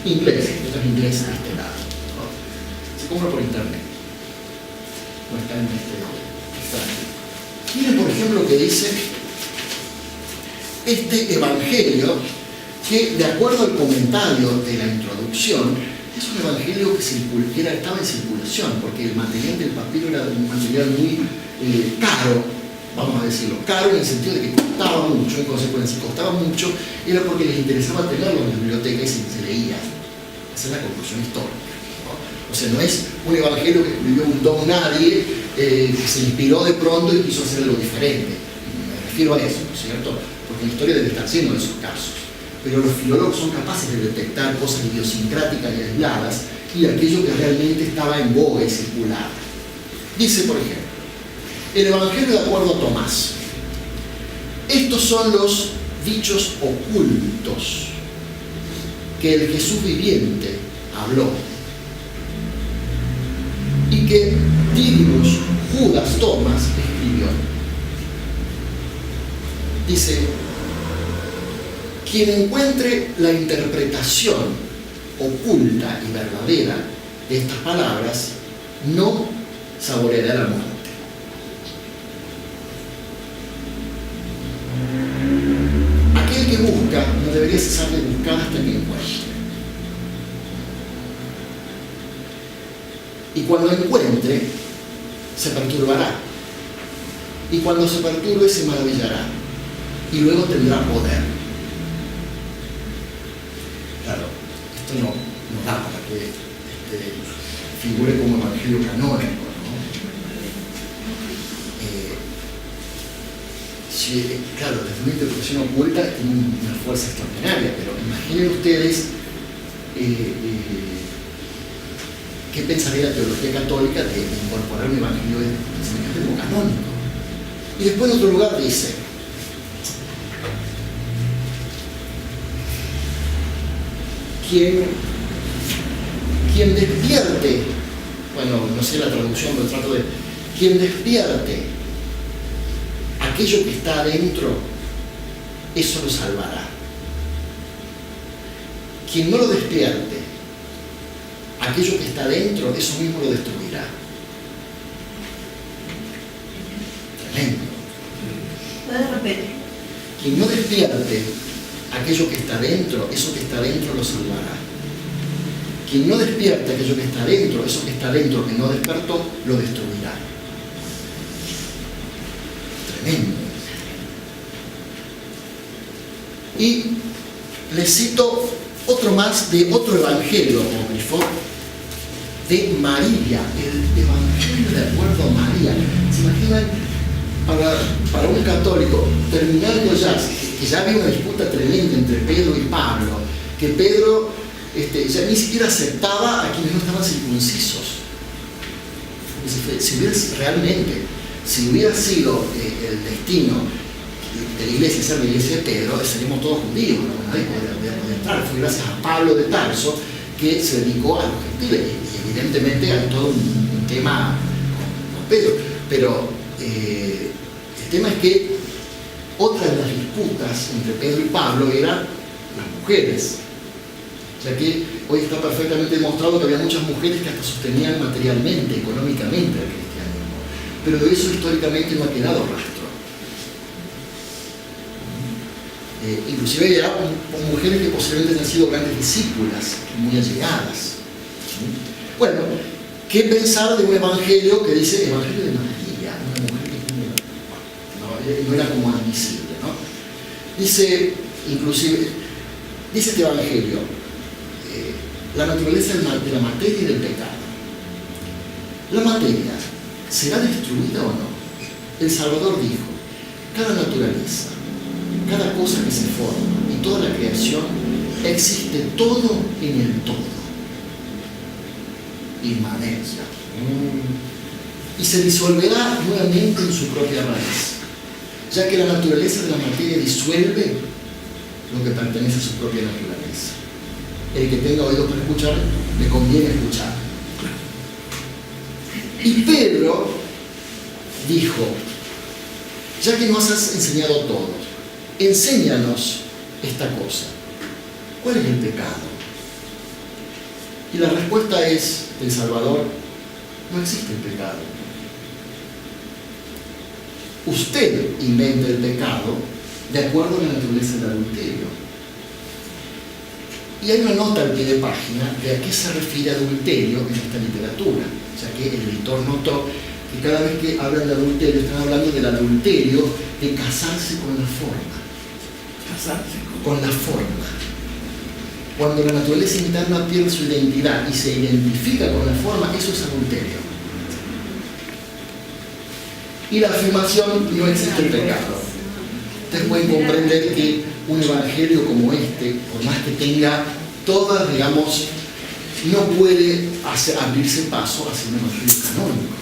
inglés, esto es inglés de este lado, ¿no? Se compra por internet, no está en este. Miren, por ejemplo, lo que dice este evangelio, que de acuerdo al comentario de la introducción, es un evangelio que estaba en circulación, porque el material del papiro era un material muy caro, vamos a decirlo, caro en el sentido de que costaba mucho, en consecuencia, costaba mucho, era porque les interesaba tenerlo en la biblioteca y se leía. Esa es la conclusión histórica, ¿no? O sea, no es un evangelio que escribió un don nadie, que se inspiró de pronto y quiso hacer algo diferente. Me refiero a eso, ¿no es cierto? Porque la historia debe estar llena de esos casos. Pero los filólogos son capaces de detectar cosas idiosincráticas y aisladas y aquello que realmente estaba en boga y circulaba. Dice, por ejemplo, el Evangelio de acuerdo a Tomás. Estos son los dichos ocultos que el Jesús viviente habló y que Didymus Judas Tomás escribió. Dice, quien encuentre la interpretación oculta y verdadera de estas palabras no saboreará la muerte. Aquel que busca no debería cesar de buscar hasta que encuentre. Y cuando encuentre, se perturbará. Y cuando se perturbe, se maravillará. Y luego tendrá poder. Claro, esto no da para que figure como evangelio canónico, ¿no? Claro, desde una interpretación oculta tiene una fuerza extraordinaria, pero imaginen ustedes qué pensaría la teología católica de incorporar un evangelio como canónico. Y después en otro lugar dice, quien despierte, bueno, no sé la traducción, pero trato de, quien despierte aquello que está adentro, eso lo salvará. Quien no lo despierte, aquello que está adentro, eso mismo lo destruirá. Tremendo. ¿Puedes repetir? Quien no despierte aquello que está dentro, eso que está dentro lo salvará. Quien no despierte aquello que está dentro, eso que está dentro que no despertó, lo destruirá. Tremendo. Y les cito otro más de otro evangelio apócrifo de María, el evangelio de acuerdo a María. ¿Se imaginan? Para un católico, terminando ya, que ya había una disputa tremenda entre Pedro y Pablo, que Pedro ya ni siquiera aceptaba a quienes no estaban circuncisos. Si hubiera sido el destino de la iglesia ser la iglesia de Pedro, seríamos todos judíos, ¿no? Nadie podría entrar. Fue gracias a Pablo de Tarso que se dedicó a los gentiles, y evidentemente hay todo un tema con Pedro, pero el tema es que otra de las disputas entre Pedro y Pablo eran las mujeres. O sea que hoy está perfectamente demostrado que había muchas mujeres que hasta sostenían materialmente, económicamente al cristianismo. Pero de eso históricamente no ha quedado rastro. Inclusive ya mujeres que posiblemente han sido grandes discípulas, muy allegadas. Bueno, ¿qué pensar de un evangelio que dice Evangelio de María? Una mujer que no era como admisible, ¿no? Dice, inclusive, dice este evangelio, la naturaleza de la materia y del pecado. La materia, ¿será destruida o no? El Salvador dijo, cada naturaleza, cada cosa que se forma y toda la creación, existe todo en el todo. Inmanencia. Y se disolverá nuevamente en su propia raíz, ya que la naturaleza de la materia disuelve lo que pertenece a su propia naturaleza. el que tenga oídos para escuchar, le conviene escuchar. Y Pedro dijo, ya que nos has enseñado todo, enséñanos esta cosa. ¿Cuál es el pecado? Y la respuesta es, del Salvador, no existe el pecado. Usted inventa el pecado de acuerdo a la naturaleza del adulterio. Y hay una nota al pie de página de a qué se refiere adulterio en esta literatura. O sea que el lector notó que cada vez que hablan de adulterio, están hablando del adulterio de casarse con la forma. Casarse Con la forma. Cuando la naturaleza interna pierde su identidad y se identifica con la forma, eso es adulterio. Y la afirmación, no existe el pecado. Ustedes pueden comprender que un evangelio como este, por más que tenga todas, digamos, no puede abrirse paso hacia un evangelio canónico,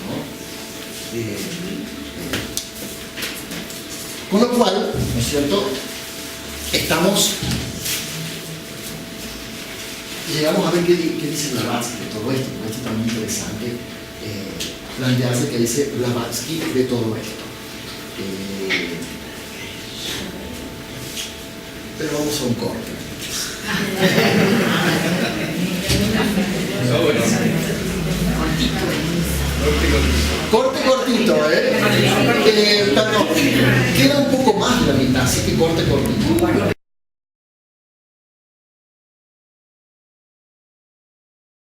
¿no? Con lo cual, ¿no es cierto?, llegamos a ver qué dice Blavatsky de todo esto, porque esto está muy interesante plantearse qué dice Blavatsky de todo esto. Pero vamos a un corte. Corte cortito, perdón, queda un poco más de la mitad, así que corte cortito.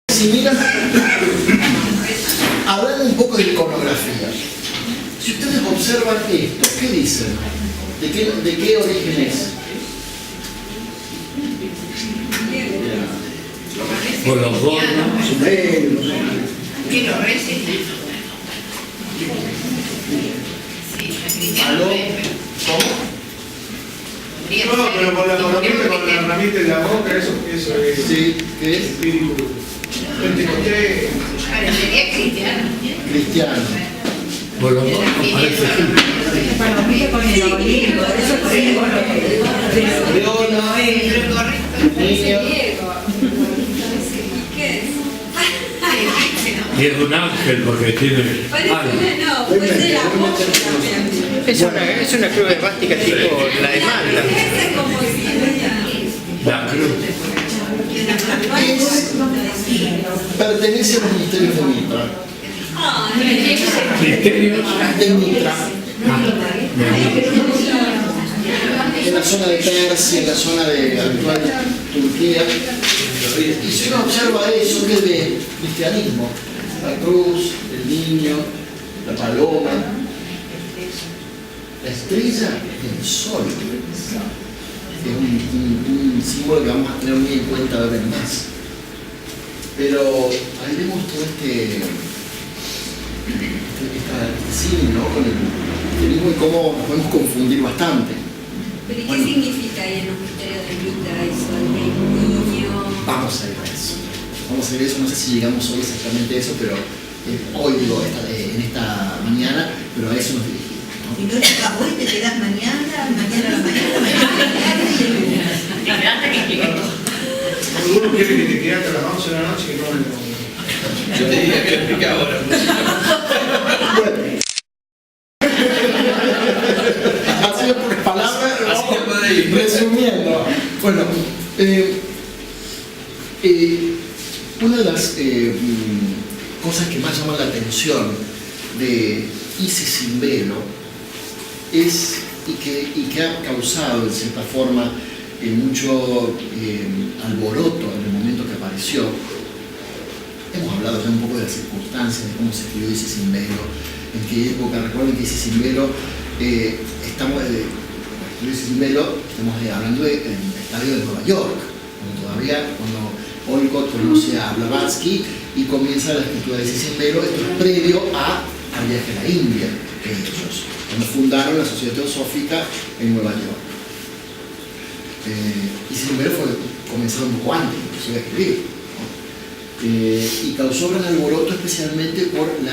Si miran, hablan un poco de iconografía. Si ustedes observan esto, ¿qué dicen? ¿De qué origen es? Por los gordos. Que lo recen. ¿Aló? ¿Cómo? No, pero con la ramita en la boca, eso es. Sí, ¿qué es? Espíritu. Pentecostés. Parecería cristiano. Cristiano. Por los gordos parece Palomita con el olivo, eso es Niño. y es un ángel porque tiene algo. Es una cruz esvástica tipo la de Malta. La cruz. Pertenece a los misterios de Mitra. Misterios De Mitra. En la zona de Persia, en la zona de actual Turquía. Y si uno observa eso, ¿qué ve? Cristianismo. La cruz, el niño, la paloma, la estrella y el sol. Es un símbolo que vamos a tener muy en cuenta de ver más. Pero ahí vemos todo este cine, ¿no? Con el cristianismo y cómo nos podemos confundir bastante. ¿Pero y qué significa ahí en los misterios de Mitra eso del niño? Vamos a ir a eso. Vamos a ir a eso, no sé si llegamos hoy exactamente a eso, pero hoy digo, en esta mañana, pero a eso nos dirigimos, ¿no? Si no llegas hoy, te quedas mañana a la mañana. Algunos quieren que te quede hasta las 11 de la noche y no. Yo te diría que lo explique ahora. Bueno. Así por palabras, Así te puede ir. resumiendo. Bueno, una de las cosas que más llaman la atención de Isis sin velo es, y que ha causado en cierta forma mucho alboroto en el momento que apareció. Hemos hablado ya un poco de las circunstancias, de cómo se escribió Isis sin velo, en qué época. Recuerden que Isis sin velo, estamos hablando del estadio de Nueva York, cuando Olcott conoce a Blavatsky y comienza la escritura de Isis sin velo. Esto es previo al viaje a la India que ellos, cuando fundaron la Sociedad Teosófica en Nueva York. Isis sin velo fue comenzado un poco antes, inclusive a escribir, ¿no? Y causó gran alboroto especialmente por los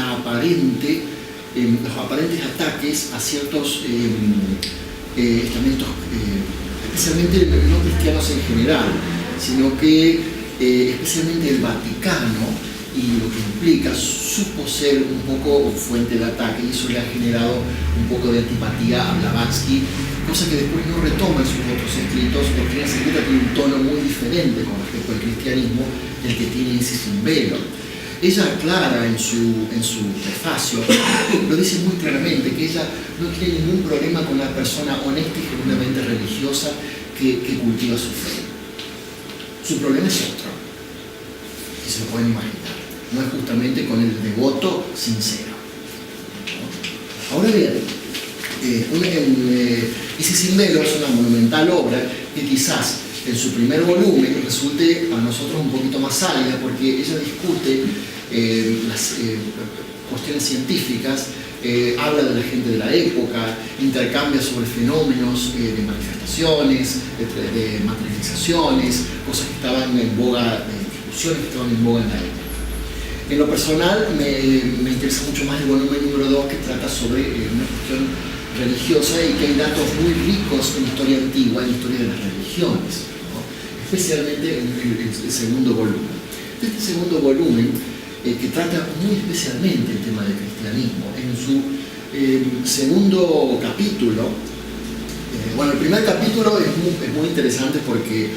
aparentes ataques a ciertos estamentos, especialmente no cristianos en general. sino que especialmente el Vaticano y lo que implica supo ser un poco fuente de ataque, y eso le ha generado un poco de antipatía a Blavatsky, cosa que después no retoma en sus otros escritos, porque la escrita tiene un tono muy diferente con respecto al cristianismo del que tiene Isis sin velo. Ella aclara en su prefacio, lo dice muy claramente, que ella no tiene ningún problema con una persona honesta y genuinamente religiosa que cultiva su fe. Su problema es otro, y se lo pueden imaginar. No es justamente con el devoto sincero. Ahora bien, Isis sin velo es una monumental obra que quizás en su primer volumen resulte a nosotros un poquito más sálida, porque ella discute las cuestiones científicas, habla de la gente de la época, intercambia sobre fenómenos de manifestaciones, de materializaciones, cosas que estaban en boga, discusiones que estaban en boga en la época. En lo personal me interesa mucho más el volumen número 2, que trata sobre una cuestión religiosa y que hay datos muy ricos en historia antigua, en historia de las religiones, ¿no? Especialmente en el segundo volumen. Este segundo volumen, que trata muy especialmente el tema del cristianismo, en su segundo capítulo, bueno, el primer capítulo es muy interesante porque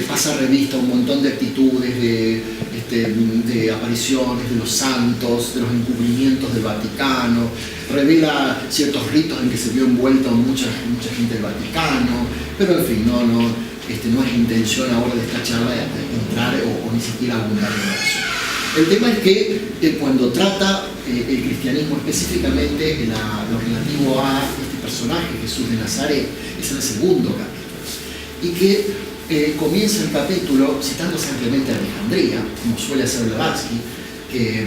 pasa revista a un montón de actitudes, de apariciones de los santos, de los encubrimientos del Vaticano, revela ciertos ritos en que se vio envuelto mucha gente del Vaticano, pero en fin, no es intención ahora de esta charla de entrar o ni siquiera abundar en eso. El tema es que cuando trata el cristianismo específicamente lo relativo a este personaje, Jesús de Nazaret, es el segundo capítulo, y que comienza el capítulo citando San Clemente de Alejandría, como suele hacer Blavatsky, que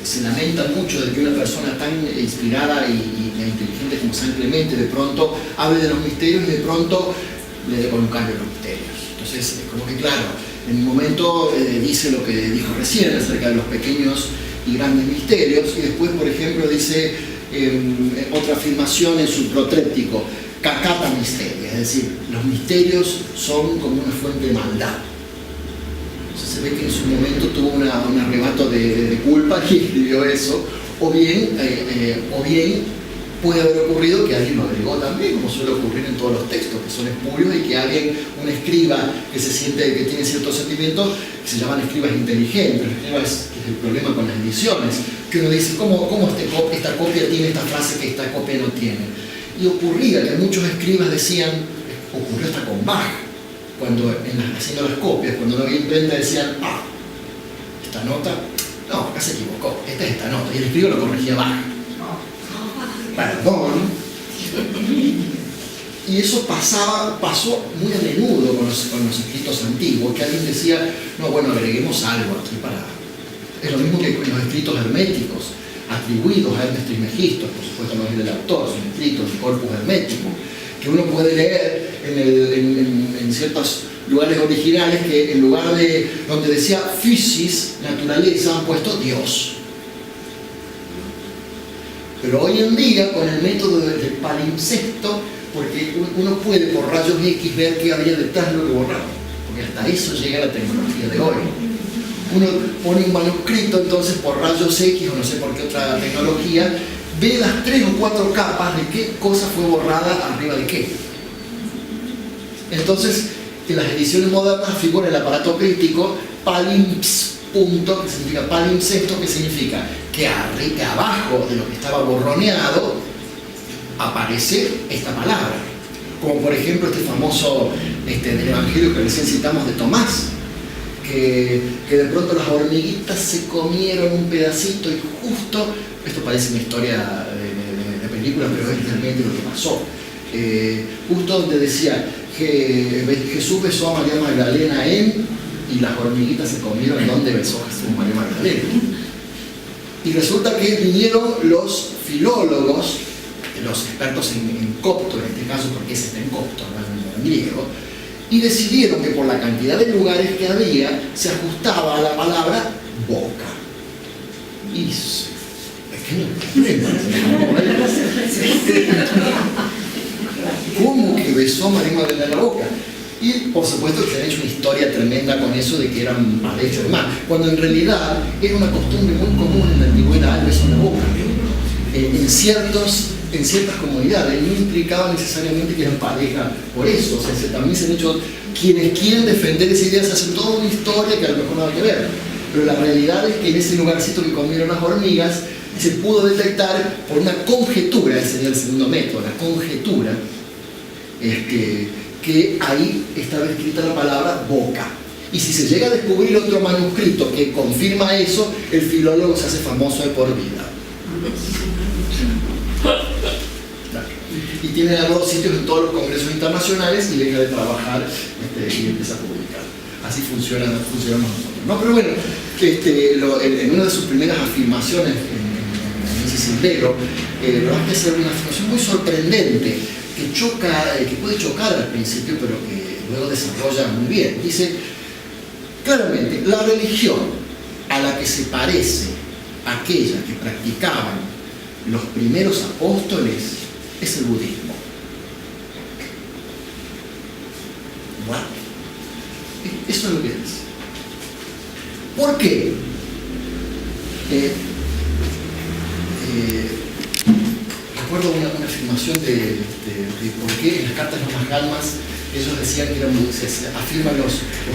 se lamenta mucho de que una persona tan inspirada e inteligente como San Clemente de pronto hable de los misterios y de pronto le dé con un cambio a los misterios. Entonces, como que claro, en un momento dice lo que dijo recién acerca de los pequeños y grandes misterios, y después, por ejemplo, dice otra afirmación en su protéptico, cacata misteria, es decir, los misterios son como una fuente de maldad. Entonces se ve que en su momento tuvo un arrebato de culpa y escribió eso, o bien puede haber ocurrido que alguien lo agregó también, como suele ocurrir en todos los textos, que son espurios, y que alguien, un escriba que se siente que tiene ciertos sentimientos, que se llaman escribas inteligentes. Los escribas es el problema con las ediciones, que uno dice, ¿cómo esta copia tiene esta frase que esta copia no tiene? Y ocurría que muchos escribas decían, ocurrió hasta con Bach, haciendo las copias, cuando no había imprenta decían, esta nota, no, acá se equivocó, esta es esta nota, y el escriba lo corregía Bach. Perdón. Y eso pasó muy a menudo con los escritos antiguos, que alguien decía, no, bueno, agreguemos algo aquí para... Es lo mismo que con los escritos herméticos, atribuidos a Hermes Trismegisto, por supuesto no es el autor, son escritos de corpus hermético, que uno puede leer en ciertos lugares originales que en lugar de donde decía physis, naturaleza, han puesto Dios. Pero hoy en día, con el método del palimpsesto, porque uno puede por rayos X ver qué había detrás de lo que borraba, porque hasta eso llega la tecnología de hoy. Uno pone un manuscrito, entonces por rayos X o no sé por qué otra tecnología, ve las 3 o 4 capas de qué cosa fue borrada arriba de qué. Entonces, en las ediciones modernas figura el aparato crítico palimps, punto, que significa palimpsesto, que significa que abajo de lo que estaba borroneado aparece esta palabra. Como por ejemplo este famoso del Evangelio que recién citamos de Tomás, que de pronto las hormiguitas se comieron un pedacito y justo, esto parece una historia de película, pero es realmente lo que pasó, justo donde decía que Jesús besó a María Magdalena y las hormiguitas se comieron donde besó Jesús a María Magdalena. Y resulta que vinieron los filólogos, los expertos en copto en este caso, porque ese está en copto, no en griego, y decidieron que por la cantidad de lugares que había se ajustaba a la palabra boca. Y es que no ¿cómo que besó a María Magdalena en la boca? Y por supuesto que se han hecho una historia tremenda con eso de que eran malhechos y demás, cuando en realidad era una costumbre muy común en la antigüedad el beso en la boca. En ciertas comunidades no implicaba necesariamente que eran pareja por eso. O sea, también se han hecho, quienes quieren defender esa idea se hacen toda una historia que a lo mejor nada que ver. Pero la realidad es que en ese lugarcito que comieron las hormigas se pudo detectar por una conjetura, ese sería el segundo método, la conjetura, que ahí estaba escrita la palabra boca. Y si se llega a descubrir otro manuscrito que confirma eso, el filólogo se hace famoso de por vida. Y tiene a dos sitios en todos los congresos internacionales y deja de trabajar y empieza a publicar. Así funcionan nosotros, ¿no? Pero bueno, en una de sus primeras afirmaciones en ese sendero, la verdad es que es una afirmación muy sorprendente, que puede chocar al principio, pero que luego desarrolla muy bien. Dice claramente, la religión a la que se parece aquella que practicaban los primeros apóstoles es el budismo. Bueno, eso es lo que es. ¿Por qué? Recuerdo una afirmación de por qué en las cartas de las Galmas ellos decían que se afirman los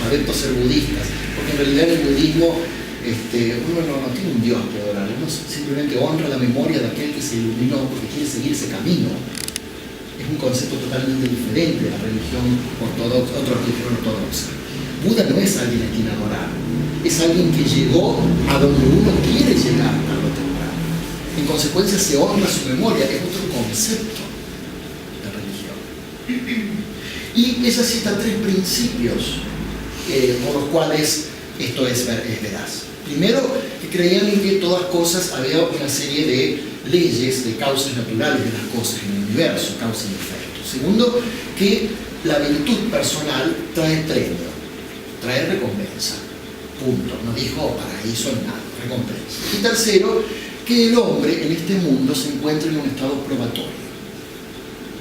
adeptos ser budistas, porque en realidad en el budismo uno no tiene un Dios que adorar, uno simplemente honra la memoria de aquel que se iluminó porque quiere seguir ese camino. Es un concepto totalmente diferente de la religión ortodoxa, otra religión ortodoxa. Buda no es alguien a quien adorar, es alguien que llegó a donde uno quiere llegar tarde o temprano. En consecuencia se honra su memoria, es otro concepto de religión. Y ella cita 3 principios por los cuales esto es veraz. Primero, que creían en que todas cosas había una serie de leyes, de causas naturales de las cosas en el universo, causa y efecto. Segundo, que la virtud personal trae premio, trae recompensa. Punto. No dijo paraíso ni nada, recompensa. Y tercero, que el hombre en este mundo se encuentra en un estado probatorio.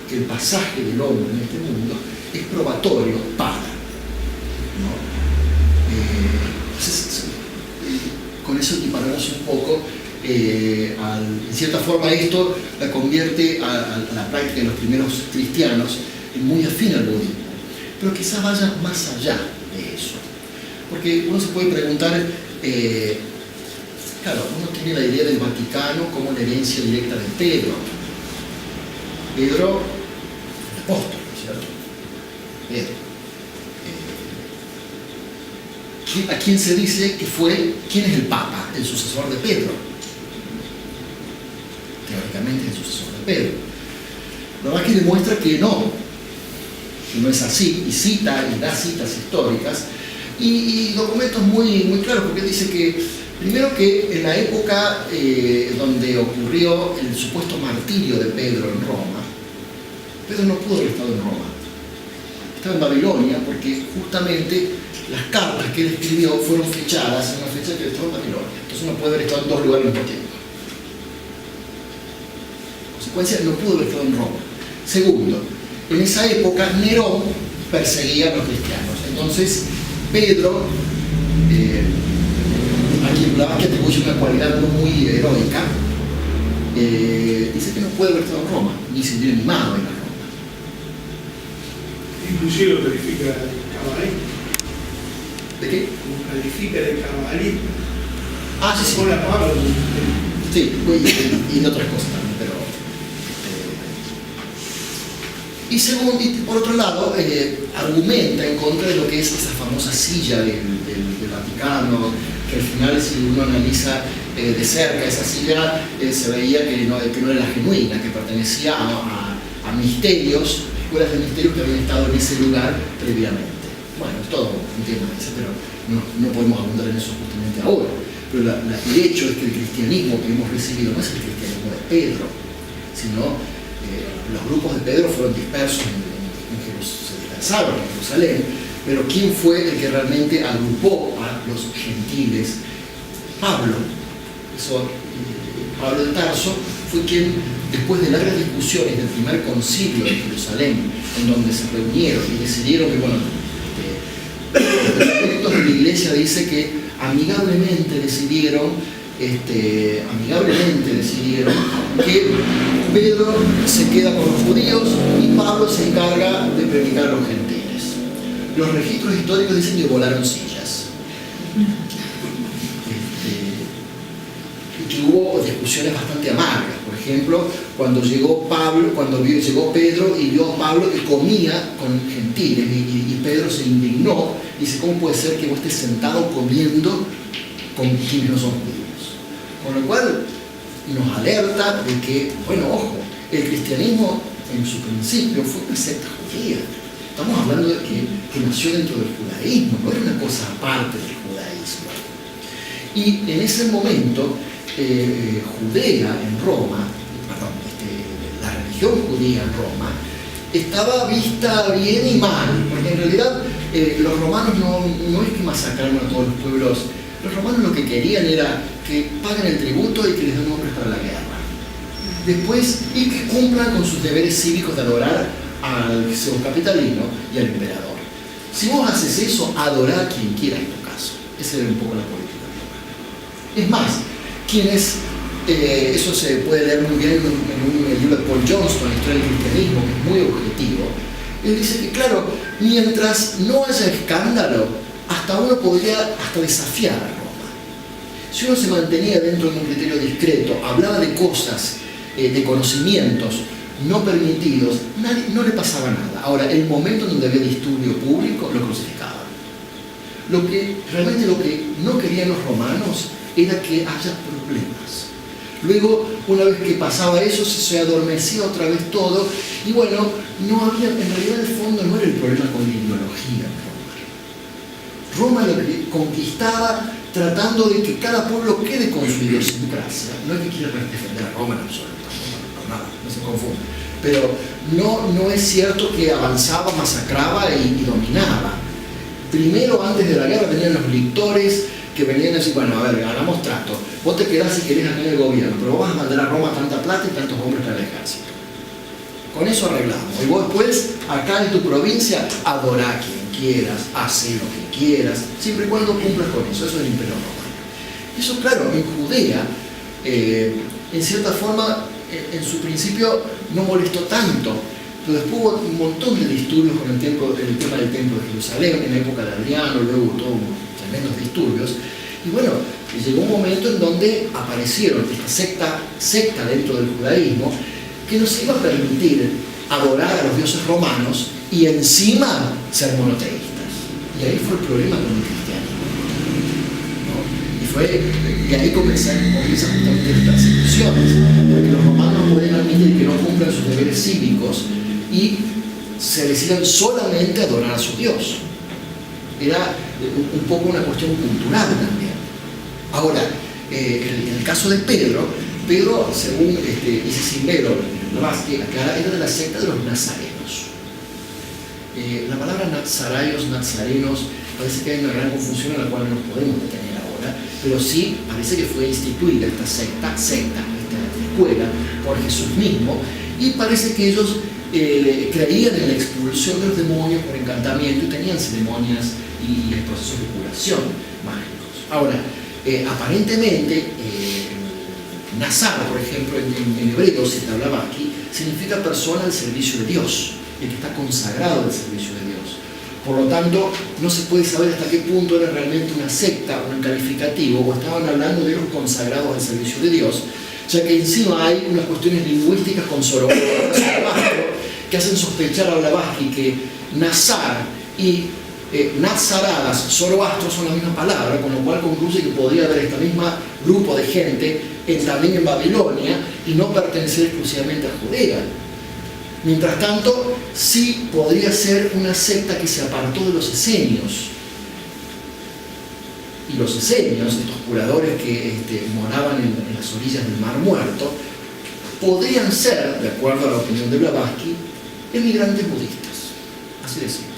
Que el pasaje del hombre en este mundo es probatorio para, ¿no? Con eso equiparamos un poco, en cierta forma esto la convierte a la práctica de los primeros cristianos en muy afín al budismo, pero quizás vaya más allá de eso, porque uno se puede preguntar, claro, uno tiene la idea del Vaticano como la herencia directa de Pedro, el apóstol, ¿cierto? Pedro. ¿A quién se dice que fue? ¿Quién es el Papa? El sucesor de Pedro. Teóricamente el sucesor de Pedro. La verdad que demuestra que no es así, y cita y da citas históricas y documentos muy, muy claros, porque dice que, primero que en la época donde ocurrió el supuesto martirio de Pedro en Roma, Pedro no pudo haber estado en Roma. Estaba en Babilonia porque justamente las cartas que él escribió fueron fechadas en una fecha que estaba en Babilonia. Entonces no puede haber estado en 2 lugares al mismo tiempo. En consecuencia, no pudo haber estado en Roma. Segundo, en esa época Nerón perseguía a los cristianos. Entonces, Pedro, a quien la que atribuye una cualidad no muy heroica, dice que no puede haber estado en Roma, ni se hubiera animado a ir a Roma. Inclusive lo califica de cabalista. ¿De qué? Como califica de cabalista. Ah, sí, sí. Con la palabra. Sí, y de otras cosas también, pero... y por otro lado, argumenta en contra de lo que es esa famosa silla del Vaticano, que al final, si uno analiza de cerca esa silla, se veía que no era la genuina, que pertenecía a misterios, escuelas de misterios que habían estado en ese lugar previamente. Bueno, es todo un tema ese, pero no podemos abundar en eso justamente ahora. Pero el hecho es que el cristianismo que hemos recibido no es el cristianismo de Pedro, sino los grupos de Pedro fueron dispersos se dispersaron en Jerusalén, pero ¿quién fue el que realmente agrupó a los gentiles? Pablo. Eso Pablo de Tarso, fue quien, después de largas discusiones del primer concilio de Jerusalén, en donde se reunieron y decidieron que, bueno, los documentos de la iglesia dice que amigablemente decidieron que Pedro se queda con los judíos y Pablo se encarga de predicar a los gentiles. Los registros históricos dicen que volaron sillas. Y que hubo discusiones bastante amargas. Por ejemplo, cuando llegó Pedro y vio a Pablo que comía con gentiles y Pedro se indignó y dice: ¿cómo puede ser que vos estés sentado comiendo con quienes no son judíos? Con lo cual nos alerta de que, bueno, ojo, el cristianismo en su principio fue una secta judía. Estamos hablando de que nació dentro del judaísmo, no era una cosa aparte del judaísmo. Y en ese momento, Judea en Roma, la religión judía en Roma, estaba vista bien y mal, porque en realidad los romanos no es que masacraron a todos los pueblos. Los romanos lo que querían era que paguen el tributo y que les den hombres para la guerra. Después, y que cumplan con sus deberes cívicos de adorar al Zeus capitalino y al emperador. Si vos haces eso, adorá a quien quiera en tu caso. Esa era un poco la política romana. Es más, eso se puede leer muy bien en un libro de Paul Johnston, Historia del Cristianismo, que es muy objetivo. Él dice que, claro, mientras no haya escándalo, hasta uno podría hasta desafiar a Roma. Si uno se mantenía dentro de un criterio discreto, hablaba de cosas, de conocimientos no permitidos, no le pasaba nada. Ahora, el momento en donde había disturbio público, lo crucificaban. Realmente lo que no querían los romanos era que haya problemas. Luego, una vez que pasaba eso, se adormecía otra vez todo, y bueno, en realidad el fondo no era el problema con la ideología. Roma lo que conquistaba tratando de que cada pueblo quede con su idiosincrasia. No es que quiera defender a Roma en absoluto, no se confunda. Pero no es cierto que avanzaba, masacraba y dominaba. Primero, antes de la guerra, tenían los lictores que venían a decir: bueno, a ver, hagamos trato. Vos te quedás si querés acá en el gobierno, pero vos vas a mandar a Roma tanta plata y tantos hombres para el ejército. Con eso arreglamos. Y vos después, acá en tu provincia, adorá a quien quieras, haz lo que quieras, siempre y cuando cumplas con eso. Eso es el imperio romano. Eso, claro, en Judea, en cierta forma, en su principio no molestó tanto, pero después hubo un montón de disturbios con el tema del templo de Jerusalén, en la época de Adriano, luego hubo tremendos disturbios, y bueno, llegó un momento en donde aparecieron esta secta dentro del judaísmo que nos iba a permitir adorar a los dioses romanos y encima ser monoteístas. Y ahí fue el problema con el cristianismo, ¿no? Y ahí comienzan justamente las persecuciones, porque los romanos no pueden admitir que no cumplan sus deberes cívicos y se decidan solamente adorar a su Dios. Era un poco una cuestión cultural también. Ahora, en el caso de Pedro, según Isicimero, aclara, era de la secta de los nazarenos. La palabra nazarenos, parece que hay una gran confusión en la cual no nos podemos detener ahora, pero sí parece que fue instituida esta esta escuela, por Jesús mismo, y parece que ellos creían en la expulsión de los demonios por encantamiento y tenían ceremonias y procesos de curación mágicos. Ahora, aparentemente, Nazar, por ejemplo, en hebreo, si te hablaba aquí, significa persona al servicio de Dios, el que está consagrado al servicio de Dios. Por lo tanto, no se puede saber hasta qué punto era realmente una secta, un calificativo, o estaban hablando de los consagrados al servicio de Dios, ya que encima hay unas cuestiones lingüísticas con Zoroastro que hacen sospechar a Blavatsky que Nazar y Nazaradas, Zoroastro son la misma palabra, con lo cual concluye que podría haber este mismo grupo de gente también en Babilonia y no pertenecer exclusivamente a Judea. Mientras tanto, sí podría ser una secta que se apartó de los esenios. Y los esenios, estos curadores que moraban en las orillas del Mar Muerto, podrían ser, de acuerdo a la opinión de Blavatsky, emigrantes budistas. Así de simple.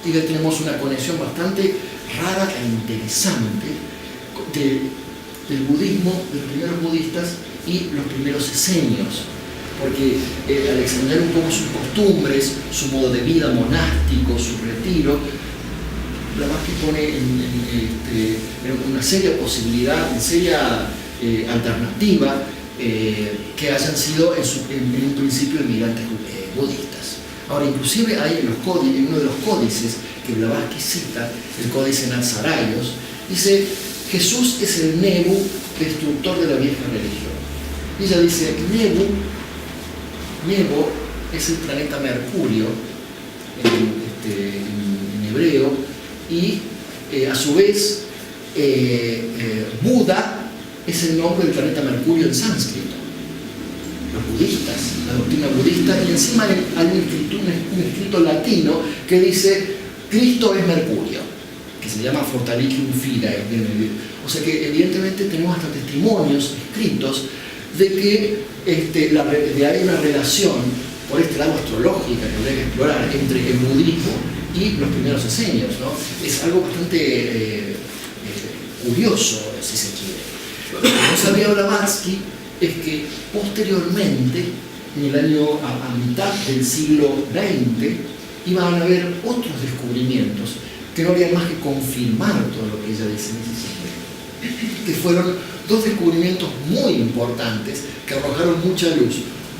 Y ya tenemos una conexión bastante rara e interesante del budismo, de los primeros budistas y los primeros esenios, porque al examinar un poco sus costumbres, su modo de vida monástico, su retiro, Blavatsky pone en una seria posibilidad, en seria alternativa, que hayan sido en un principio inmigrantes budistas. Ahora, inclusive hay en uno de los códices que Blavatsky cita, el códice Nazaraios, dice: Jesús es el Nebu, destructor de la vieja religión. Y ella dice: Nebo es el planeta Mercurio en hebreo, y a su vez Buda es el nombre del planeta Mercurio en sánscrito. Los budistas, la doctrina budista, y encima hay un escrito latino que dice: Cristo es Mercurio, que se llama Fortalicium Fide. O sea que evidentemente tenemos hasta testimonios escritos de que hay una relación, por este lado astrológica que habría que explorar, entre el budismo y los primeros esenios, ¿no? Es algo bastante curioso, si se quiere. Lo que no sabía Blavatsky es que posteriormente, en el año a mitad del siglo XX, iban a haber otros descubrimientos que no harían más que confirmar todo lo que ella dice en ese sentido, que fueron dos descubrimientos muy importantes que arrojaron mucha luz.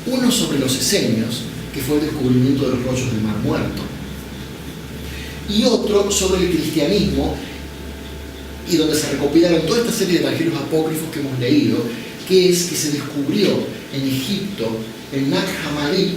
Uno sobre los esenios, que fue el descubrimiento de los rollos del Mar Muerto, y otro sobre el cristianismo, y donde se recopilaron toda esta serie de evangelios apócrifos que hemos leído, que es que se descubrió en Egipto, en Nag Hammadi,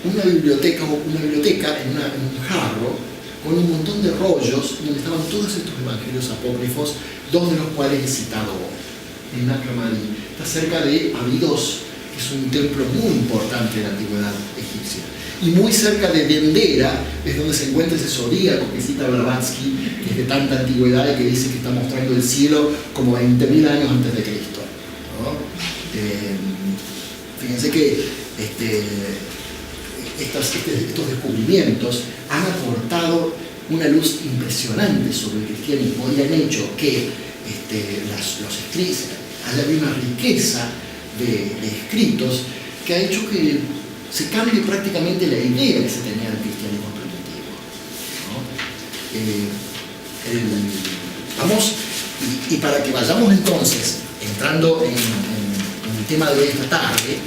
una biblioteca en un jarro con un montón de rollos donde estaban todos estos evangelios apócrifos, dos de los cuales he citado hoy. En Nag Hammadi está cerca de Abidos, que es un templo muy importante de la antigüedad egipcia, y muy cerca de Dendera es donde se encuentra ese zodíaco que cita Blavatsky, que es de tanta antigüedad y que dice que está mostrando el cielo como 20.000 años antes de Cristo, ¿no? Fíjense que estos descubrimientos han aportado una luz impresionante sobre el cristianismo y han hecho que los escritos, haya habido una riqueza de escritos que ha hecho que se cambie prácticamente la idea que se tenía del cristianismo primitivo, ¿no? Y para que vayamos entonces entrando en el tema de esta tarde,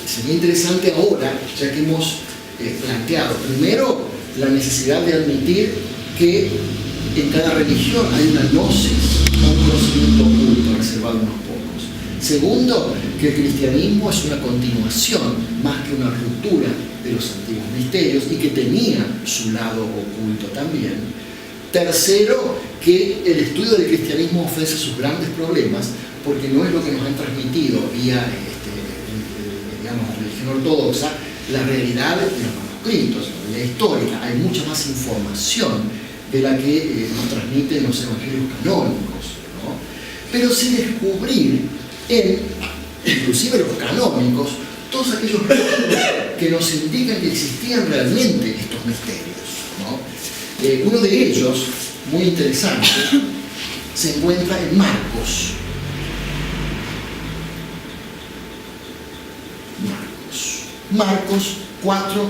sería interesante ahora, ya que hemos planteado primero la necesidad de admitir que en cada religión hay una gnosis, un conocimiento oculto reservado a unos pocos. Segundo, que el cristianismo es una continuación más que una ruptura de los antiguos misterios y que tenía su lado oculto también. Tercero, que el estudio del cristianismo ofrece sus grandes problemas porque no es lo que nos han transmitido vía digamos, la religión ortodoxa, la realidad de los manuscritos, la realidad histórica. Hay mucha más información de la que nos transmiten los evangelios canónicos, ¿no? Pero sin descubrir inclusive los canónicos, todos aquellos puntos que nos indican que existían realmente estos misterios, ¿no? Uno de ellos, muy interesante, se encuentra en Marcos. Marcos 4:10.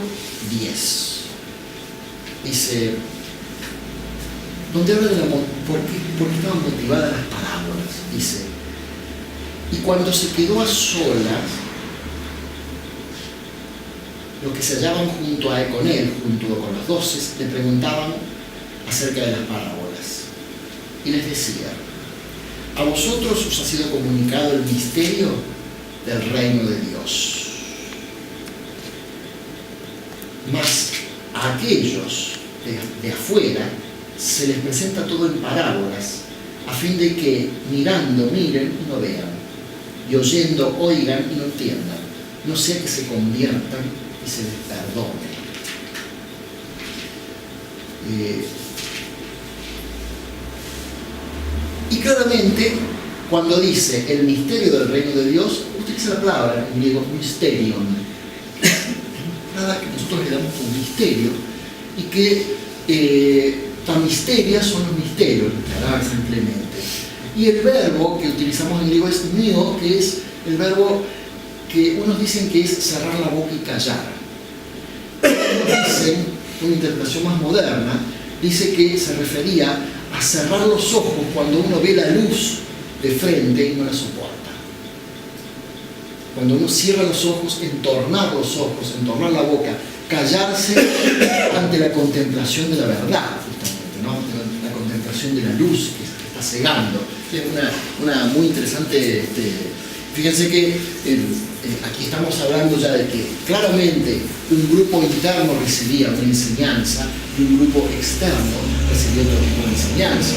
Dice, donde habla de por qué estaban motivadas las parábolas, dice: y cuando se quedó a solas, los que se hallaban con él, junto con los 12, le preguntaban acerca de las parábolas. Y les decía: a vosotros os ha sido comunicado el misterio del reino de Dios. Mas a aquellos de afuera se les presenta todo en parábolas, a fin de que mirando miren y no vean, y oyendo oigan y no entiendan, no sea que se conviertan y se les perdone. Y claramente, cuando dice el misterio del reino de Dios, utiliza la palabra en griego mysterion, nada que nosotros le damos un misterio, y que tan misterias son los misterios, simplemente. Y el verbo que utilizamos en griego es mio, que es el verbo que unos dicen que es cerrar la boca y callar. Otros dicen, una interpretación más moderna, dice que se refería a cerrar los ojos cuando uno ve la luz de frente y no la soporta. Cuando uno cierra los ojos, entornar los ojos, entornar la boca, callarse ante la contemplación de la verdad, justamente, ¿no? La contemplación de la luz que está cegando. Es una muy interesante. Fíjense que aquí estamos hablando ya de que claramente un grupo interno recibía una enseñanza y un grupo externo recibía otro tipo de enseñanza.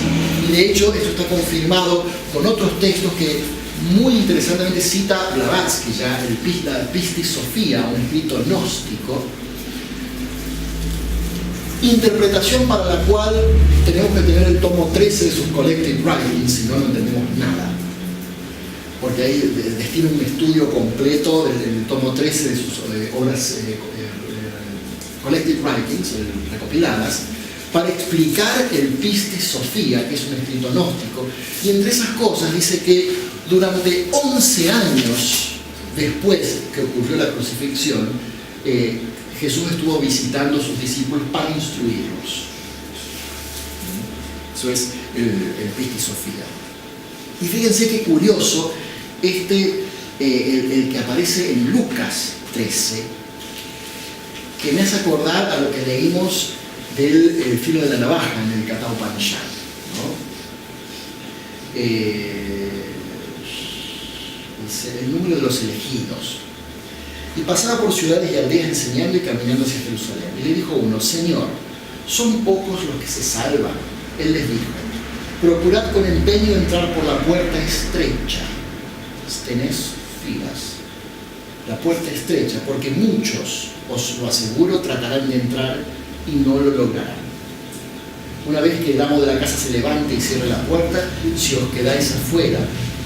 Y de hecho esto está confirmado con otros textos que muy interesantemente cita Blavatsky, ya la Pistis Sophia, un escrito gnóstico, interpretación para la cual tenemos que tener el tomo 13 de sus Collected Writings, si no, no entendemos nada. Porque ahí destina un estudio completo del tomo 13 de sus obras Collected Writings, recopiladas, para explicar el Pistis Sophia, que es un escrito gnóstico. Y entre esas cosas dice que durante 11 años después que ocurrió la crucifixión, Jesús estuvo visitando a sus discípulos para instruirlos. Eso es el Pistis Sophia. Y fíjense qué curioso, el que aparece en Lucas 13, que me hace acordar a lo que leímos del filo de la navaja en el Katha Upanishad, ¿no? El número de los elegidos. Y pasaba por ciudades y aldeas enseñando y caminando hacia Jerusalén. Y le dijo uno: Señor, ¿son pocos los que se salvan? Él les dijo: procurad con empeño entrar por la puerta estrecha. Tenés filas. La puerta estrecha, porque muchos, os lo aseguro, tratarán de entrar y no lo lograrán. Una vez que el amo de la casa se levante y cierre la puerta, si os quedáis afuera,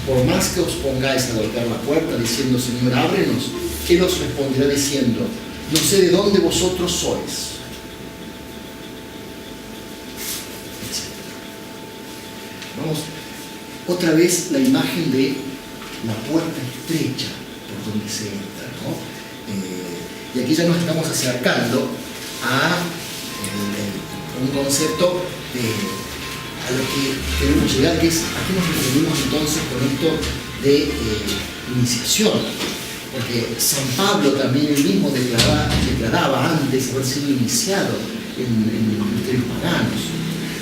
por más que os pongáis a golpear la puerta diciendo: Señor, ábrenos, Él os responderá diciendo: no sé de dónde vosotros sois. Vamos, otra vez la imagen de la puerta estrecha por donde se entra, ¿no? Y aquí ya nos estamos acercando a un concepto a lo que queremos llegar, que es a qué nos referimos entonces con esto de iniciación. Porque San Pablo también él mismo declaraba antes haber sido iniciado en los misterios paganos.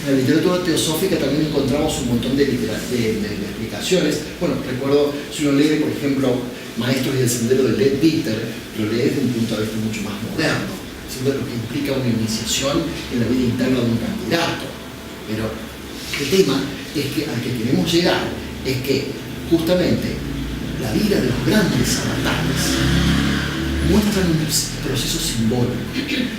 En la literatura teosófica también encontramos un montón de explicaciones. Bueno, recuerdo, si uno lee, por ejemplo, Maestros y el Sendero de Leadbeater, lo lee desde un punto de vista mucho más moderno, siendo lo que implica una iniciación en la vida interna de un candidato. Pero el tema es que al que queremos llegar es que justamente la vida de los grandes avatares muestran un proceso simbólico,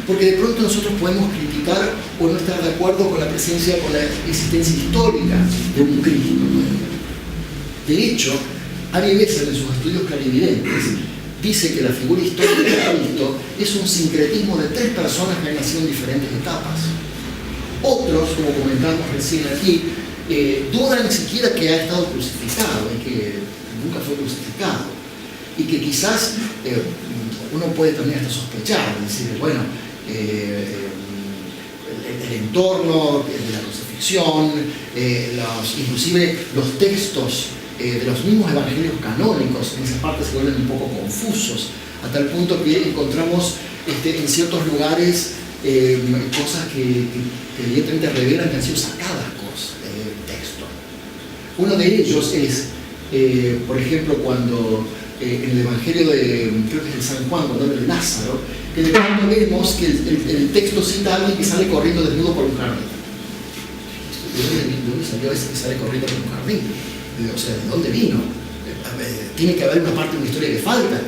porque de pronto nosotros podemos criticar o no estar de acuerdo con la presencia, con la existencia histórica de un Cristo. De hecho, Ari Besser en sus estudios clarividentes dice que la figura histórica de Cristo es un sincretismo de 3 personas que han nacido en diferentes etapas. Otros, como comentamos recién aquí, dudan siquiera que ha estado crucificado y que nunca fue crucificado, y que quizás uno puede también hasta sospechar, decir, bueno, el entorno de la crucifixión, inclusive los textos de los mismos evangelios canónicos en esa parte se vuelven un poco confusos, a tal punto que encontramos en ciertos lugares cosas que evidentemente revelan que han sido sacadas del texto. Uno de ellos es, por ejemplo, cuando en el Evangelio de, creo que es de San Juan, cuando habla de Lázaro, que de pronto vemos que el texto cita a alguien que sale corriendo desnudo por un jardín. ¿De dónde salió ese que sale corriendo por un jardín? O sea, ¿de dónde vino? Tiene que haber una parte de una historia que falta acá.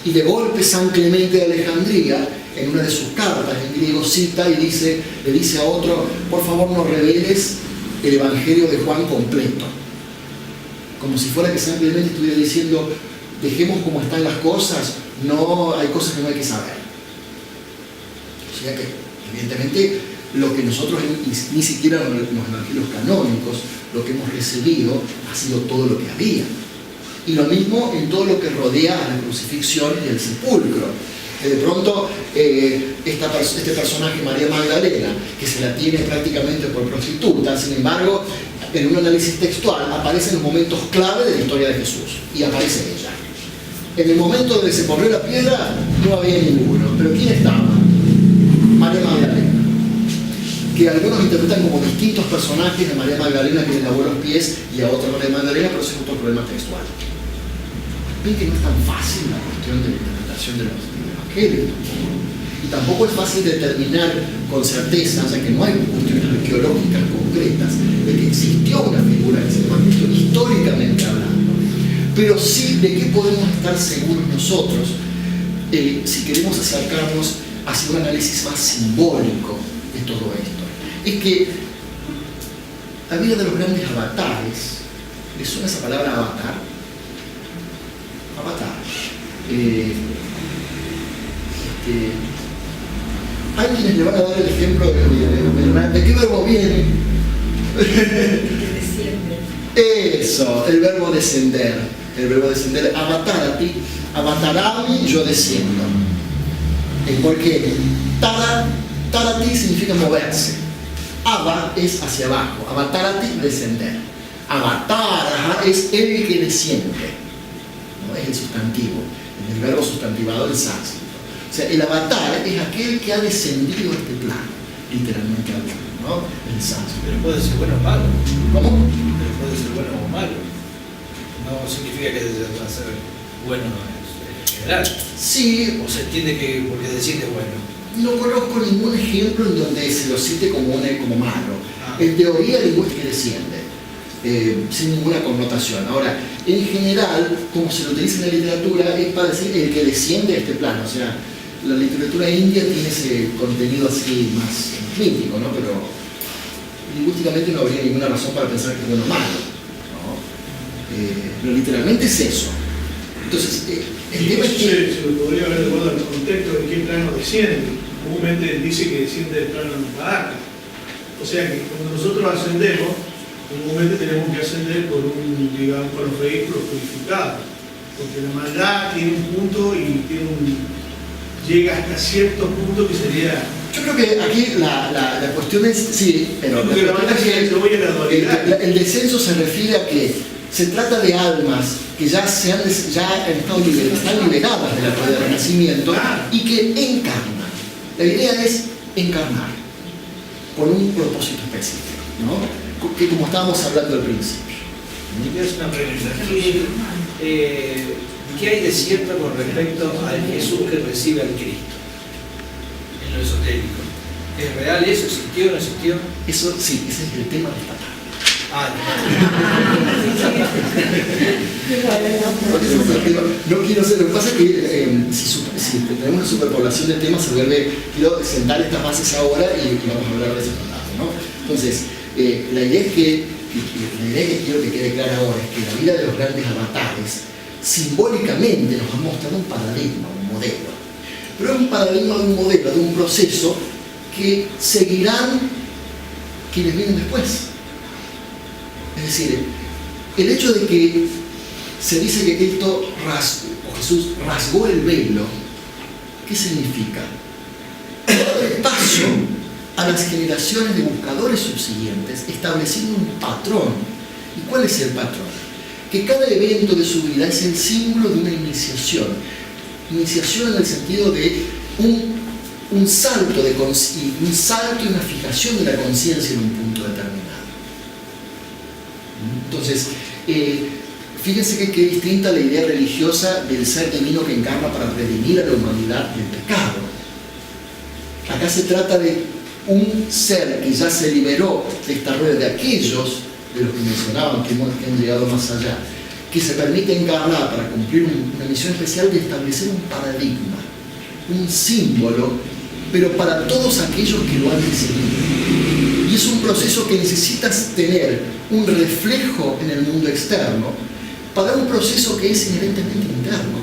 Y de golpe San Clemente de Alejandría, en una de sus cartas en griego, cita y le dice a otro: por favor no reveles el Evangelio de Juan completo. Como si fuera que San Clemente estuviera diciendo: dejemos como están las cosas, no hay cosas que no hay que saber. O sea que, evidentemente, lo que nosotros ni siquiera los evangelios canónicos, lo que hemos recibido ha sido todo lo que había. Y lo mismo en todo lo que rodea a la crucifixión y el sepulcro. Que de pronto este personaje, María Magdalena, que se la tiene prácticamente por prostituta, sin embargo, en un análisis textual aparecen los momentos clave de la historia de Jesús, y aparece ella. En el momento donde se corrió la piedra no había ninguno, pero ¿quién estaba? María Magdalena, que algunos interpretan como distintos personajes de María Magdalena que le lavó los pies y a otra María Magdalena, pero ese es otro problema textual. Ven que no es tan fácil la cuestión de la interpretación de los evangelios. Y tampoco es fácil determinar con certeza, ya que no hay cuestiones arqueológicas concretas, de que existió una figura que se llama Cristo históricamente hablando. Pero sí de qué podemos estar seguros nosotros si queremos acercarnos hacia un análisis más simbólico de todo esto. Es que la vida de los grandes avatares, ¿les suena esa palabra avatar? Avatar. Hay quienes le van a dar el ejemplo de qué verbo viene. Eso, el verbo descender. El verbo descender, avatarati, avatarami, yo desciendo. ¿Por qué? Tarati significa moverse. Ava es hacia abajo. Avatarati, descender. Avatara es el que desciende. ¿No? Es el sustantivo, el verbo sustantivado del sánscrito. O sea, el avatar es aquel que ha descendido a este plano, literalmente hablando, ¿no? El sánscrito. Pero puede ser bueno o malo. ¿Cómo? Pero puede ser bueno o malo. No significa que va a ser bueno en general. Sí. O se entiende que porque decide bueno. No conozco ningún ejemplo en donde se lo cite como malo. En teoría lingüística desciende, sin ninguna connotación. Ahora, en general, como se lo utiliza en la literatura, es para decir el que desciende a este plano. O sea, la literatura india tiene ese contenido así más mítico, ¿no? Pero lingüísticamente no habría ninguna razón para pensar que es bueno o malo, ¿no? Pero literalmente es eso. Entonces, el tema es que se lo podría ver de acuerdo al contexto de qué plano desciende. Comúnmente dice que desciende del plano Nupadaka. O sea que cuando nosotros ascendemos, comúnmente tenemos que ascender por los vehículos purificados. Porque la maldad tiene un punto y llega hasta cierto punto que sería. yo creo que aquí la cuestión es, sí, pero porque la maldad se atribuye a la dualidad. el descenso se refiere a que se trata de almas que ya están liberadas de la rueda del renacimiento y que encarnan. La idea es encarnar con un propósito específico, ¿no? Que como estábamos hablando al principio. Quiero hacer una pregunta. ¿Qué hay de cierto con respecto al Jesús que recibe al Cristo en lo esotérico? ¿Es real eso? ¿Existió o no existió? Eso sí, ese es el tema de esta tarde. No quiero ser, lo que pasa es que si tenemos una superpoblación de temas se vuelve, quiero sentar estas bases ahora y vamos a hablar de ese tratado, ¿no? Entonces, la idea que quiero que quede clara ahora es que la vida de los grandes avatares simbólicamente nos ha mostrado un paradigma, un modelo, pero es un paradigma de un modelo, de un proceso que seguirán quienes vienen después. Es decir, el hecho de que se dice que Cristo Jesús rasgó el velo, ¿qué significa? El paso a las generaciones de buscadores subsiguientes, estableciendo un patrón. ¿Y cuál es el patrón? Que cada evento de su vida es el símbolo de una iniciación. Iniciación en el sentido de un salto y una fijación de la conciencia en un punto determinado. Entonces, fíjense que es distinta la idea religiosa del ser divino que encarna para redimir a la humanidad del pecado. Acá se trata de un ser que ya se liberó de esta rueda, de aquellos de los que mencionaban que han llegado más allá, que se permite encarnar para cumplir una misión especial de establecer un paradigma, un símbolo, pero para todos aquellos que lo han recibido. Y es un proceso que necesitas tener un reflejo en el mundo externo para un proceso que es inherentemente interno.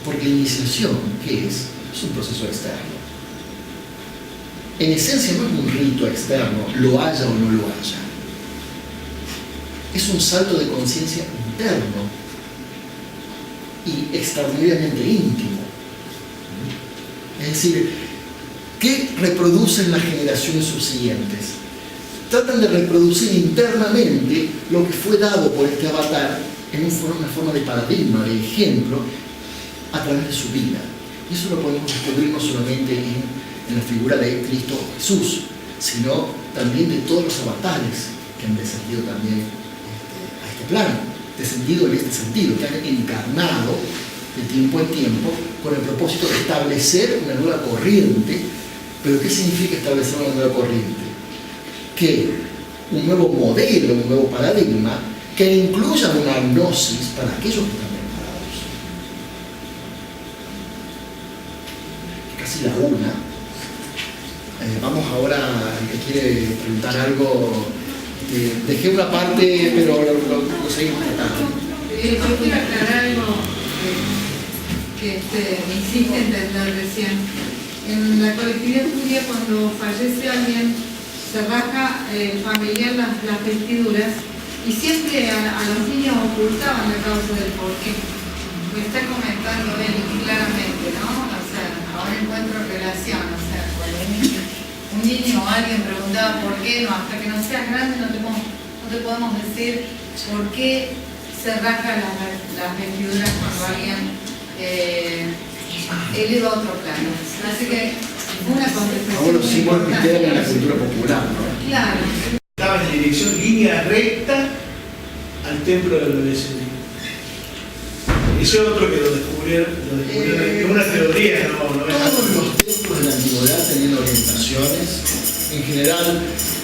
Porque la iniciación, ¿qué es? Es un proceso externo. en esencia no es un rito externo, lo haya o no lo haya. Es un salto de conciencia interno y extraordinariamente íntimo. Es decir, ¿qué reproducen las generaciones subsiguientes? Tratan de reproducir internamente lo que fue dado por este avatar en una forma de paradigma, de ejemplo, a través de su vida. Y eso lo podemos descubrir no solamente en la figura de Cristo o Jesús, sino también de todos los avatares que han descendido también a este plano, descendido en este sentido, que han encarnado de tiempo en tiempo con el propósito de establecer una nueva corriente. ¿Pero qué significa establecer una nueva corriente? Que un nuevo modelo, un nuevo paradigma que incluya una gnosis para aquellos que están preparados. Casi la una. Vamos ahora, el que quiere preguntar algo, dejé una parte, pero lo seguimos tratando. Yo quiero aclarar algo que me hiciste entender recién. En la colectividad judía, cuando fallece alguien, se rasga familiar las vestiduras y siempre a los niños ocultaban la causa del porqué. Lo está comentando él claramente, ¿no? O sea, ahora encuentro relación, o sea, cuando un niño o alguien preguntaba por qué, no, hasta que no seas grande no te podemos decir por qué se rasgan las vestiduras cuando alguien eleva a otro plano. Así que una contestación. Ahora los símbolos que quedan en la cultura popular, ¿no? Claro. Estaba en dirección, línea recta al templo de los descendientes. Ese otro que lo descubrieron, es una teoría, no es Todos algo. los templos de la antigüedad tenían orientaciones, en general,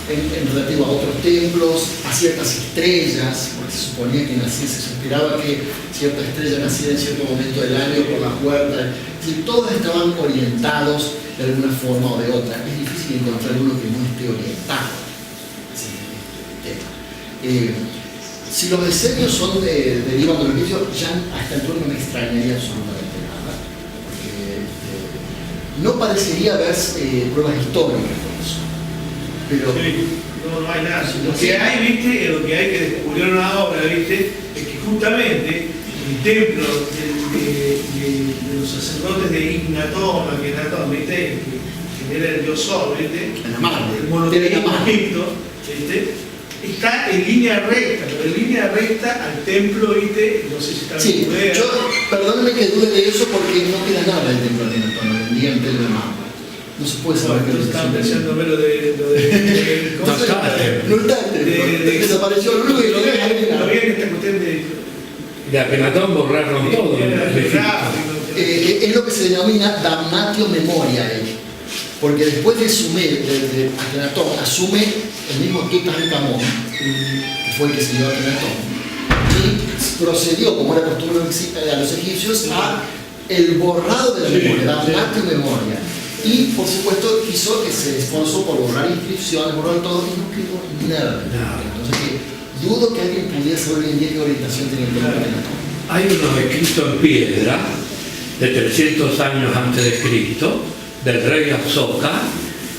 en relativo a otros templos, a ciertas estrellas, porque se suponía que naciese, se esperaba que cierta estrella naciera en cierto momento del año por la puerta. Es decir, todos estaban orientados de alguna forma o de otra. Es difícil encontrar uno que no esté orientado. Si los decenios derivan de los inicios, ya a esta altura no me extrañaría absolutamente nada, porque no parecería haber pruebas históricas por eso. Pero Sí, no hay nada. Lo que hay, viste, lo que hay que descubrieron ahora, viste, es que justamente el templo de los sacerdotes de Ignatón, viste, que era el dios Sol, viste, la mano, el monoteísmo tiene la mano. egipto, viste, está en línea recta, pero en línea recta al templo, viste, no sé si está sí, en Judea. perdónenme que dude de eso porque no queda nada del templo de Ignatón, el día en pelo de mapa. No se puede saber qué es lo que Estaban sucede. pensando ver lo de ¿cómo se llama? No está el templo, desapareció el ruido y Lo no bien había nada. esta cuestión de De Akenatón borraron todo. Es lo que se denomina damnatio memoriae, porque después de de Akenatón asume el mismo Tutankamón, que fue el que se dio a Akenatón, y procedió, como era costumbre a los egipcios, a el borrado de la memoria, damnatio memoria. Y por supuesto quiso que se esforzó por borrar inscripciones, borrar todo, y no quedó nada. Entonces dudo que alguien pudiera saber hoy en día qué orientación tenía el templo de Akenatón. Hay unos escritos en piedra de 300 años antes de Cristo, del rey Asoka,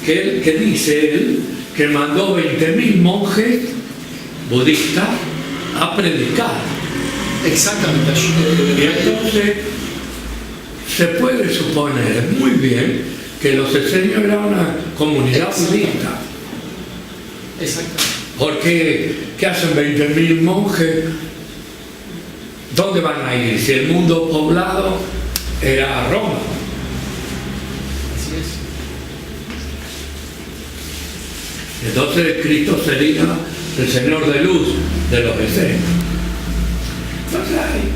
que dice él que mandó 20.000 monjes budistas a predicar. Exactamente. Y entonces se puede suponer muy bien que los esenios eran una comunidad budista. Exactamente. Porque, ¿qué hacen 20.000 monjes? ¿Dónde van a ir? Si el mundo poblado era Roma. Así es. Entonces Cristo sería el Señor de luz de los esenios. Entonces hay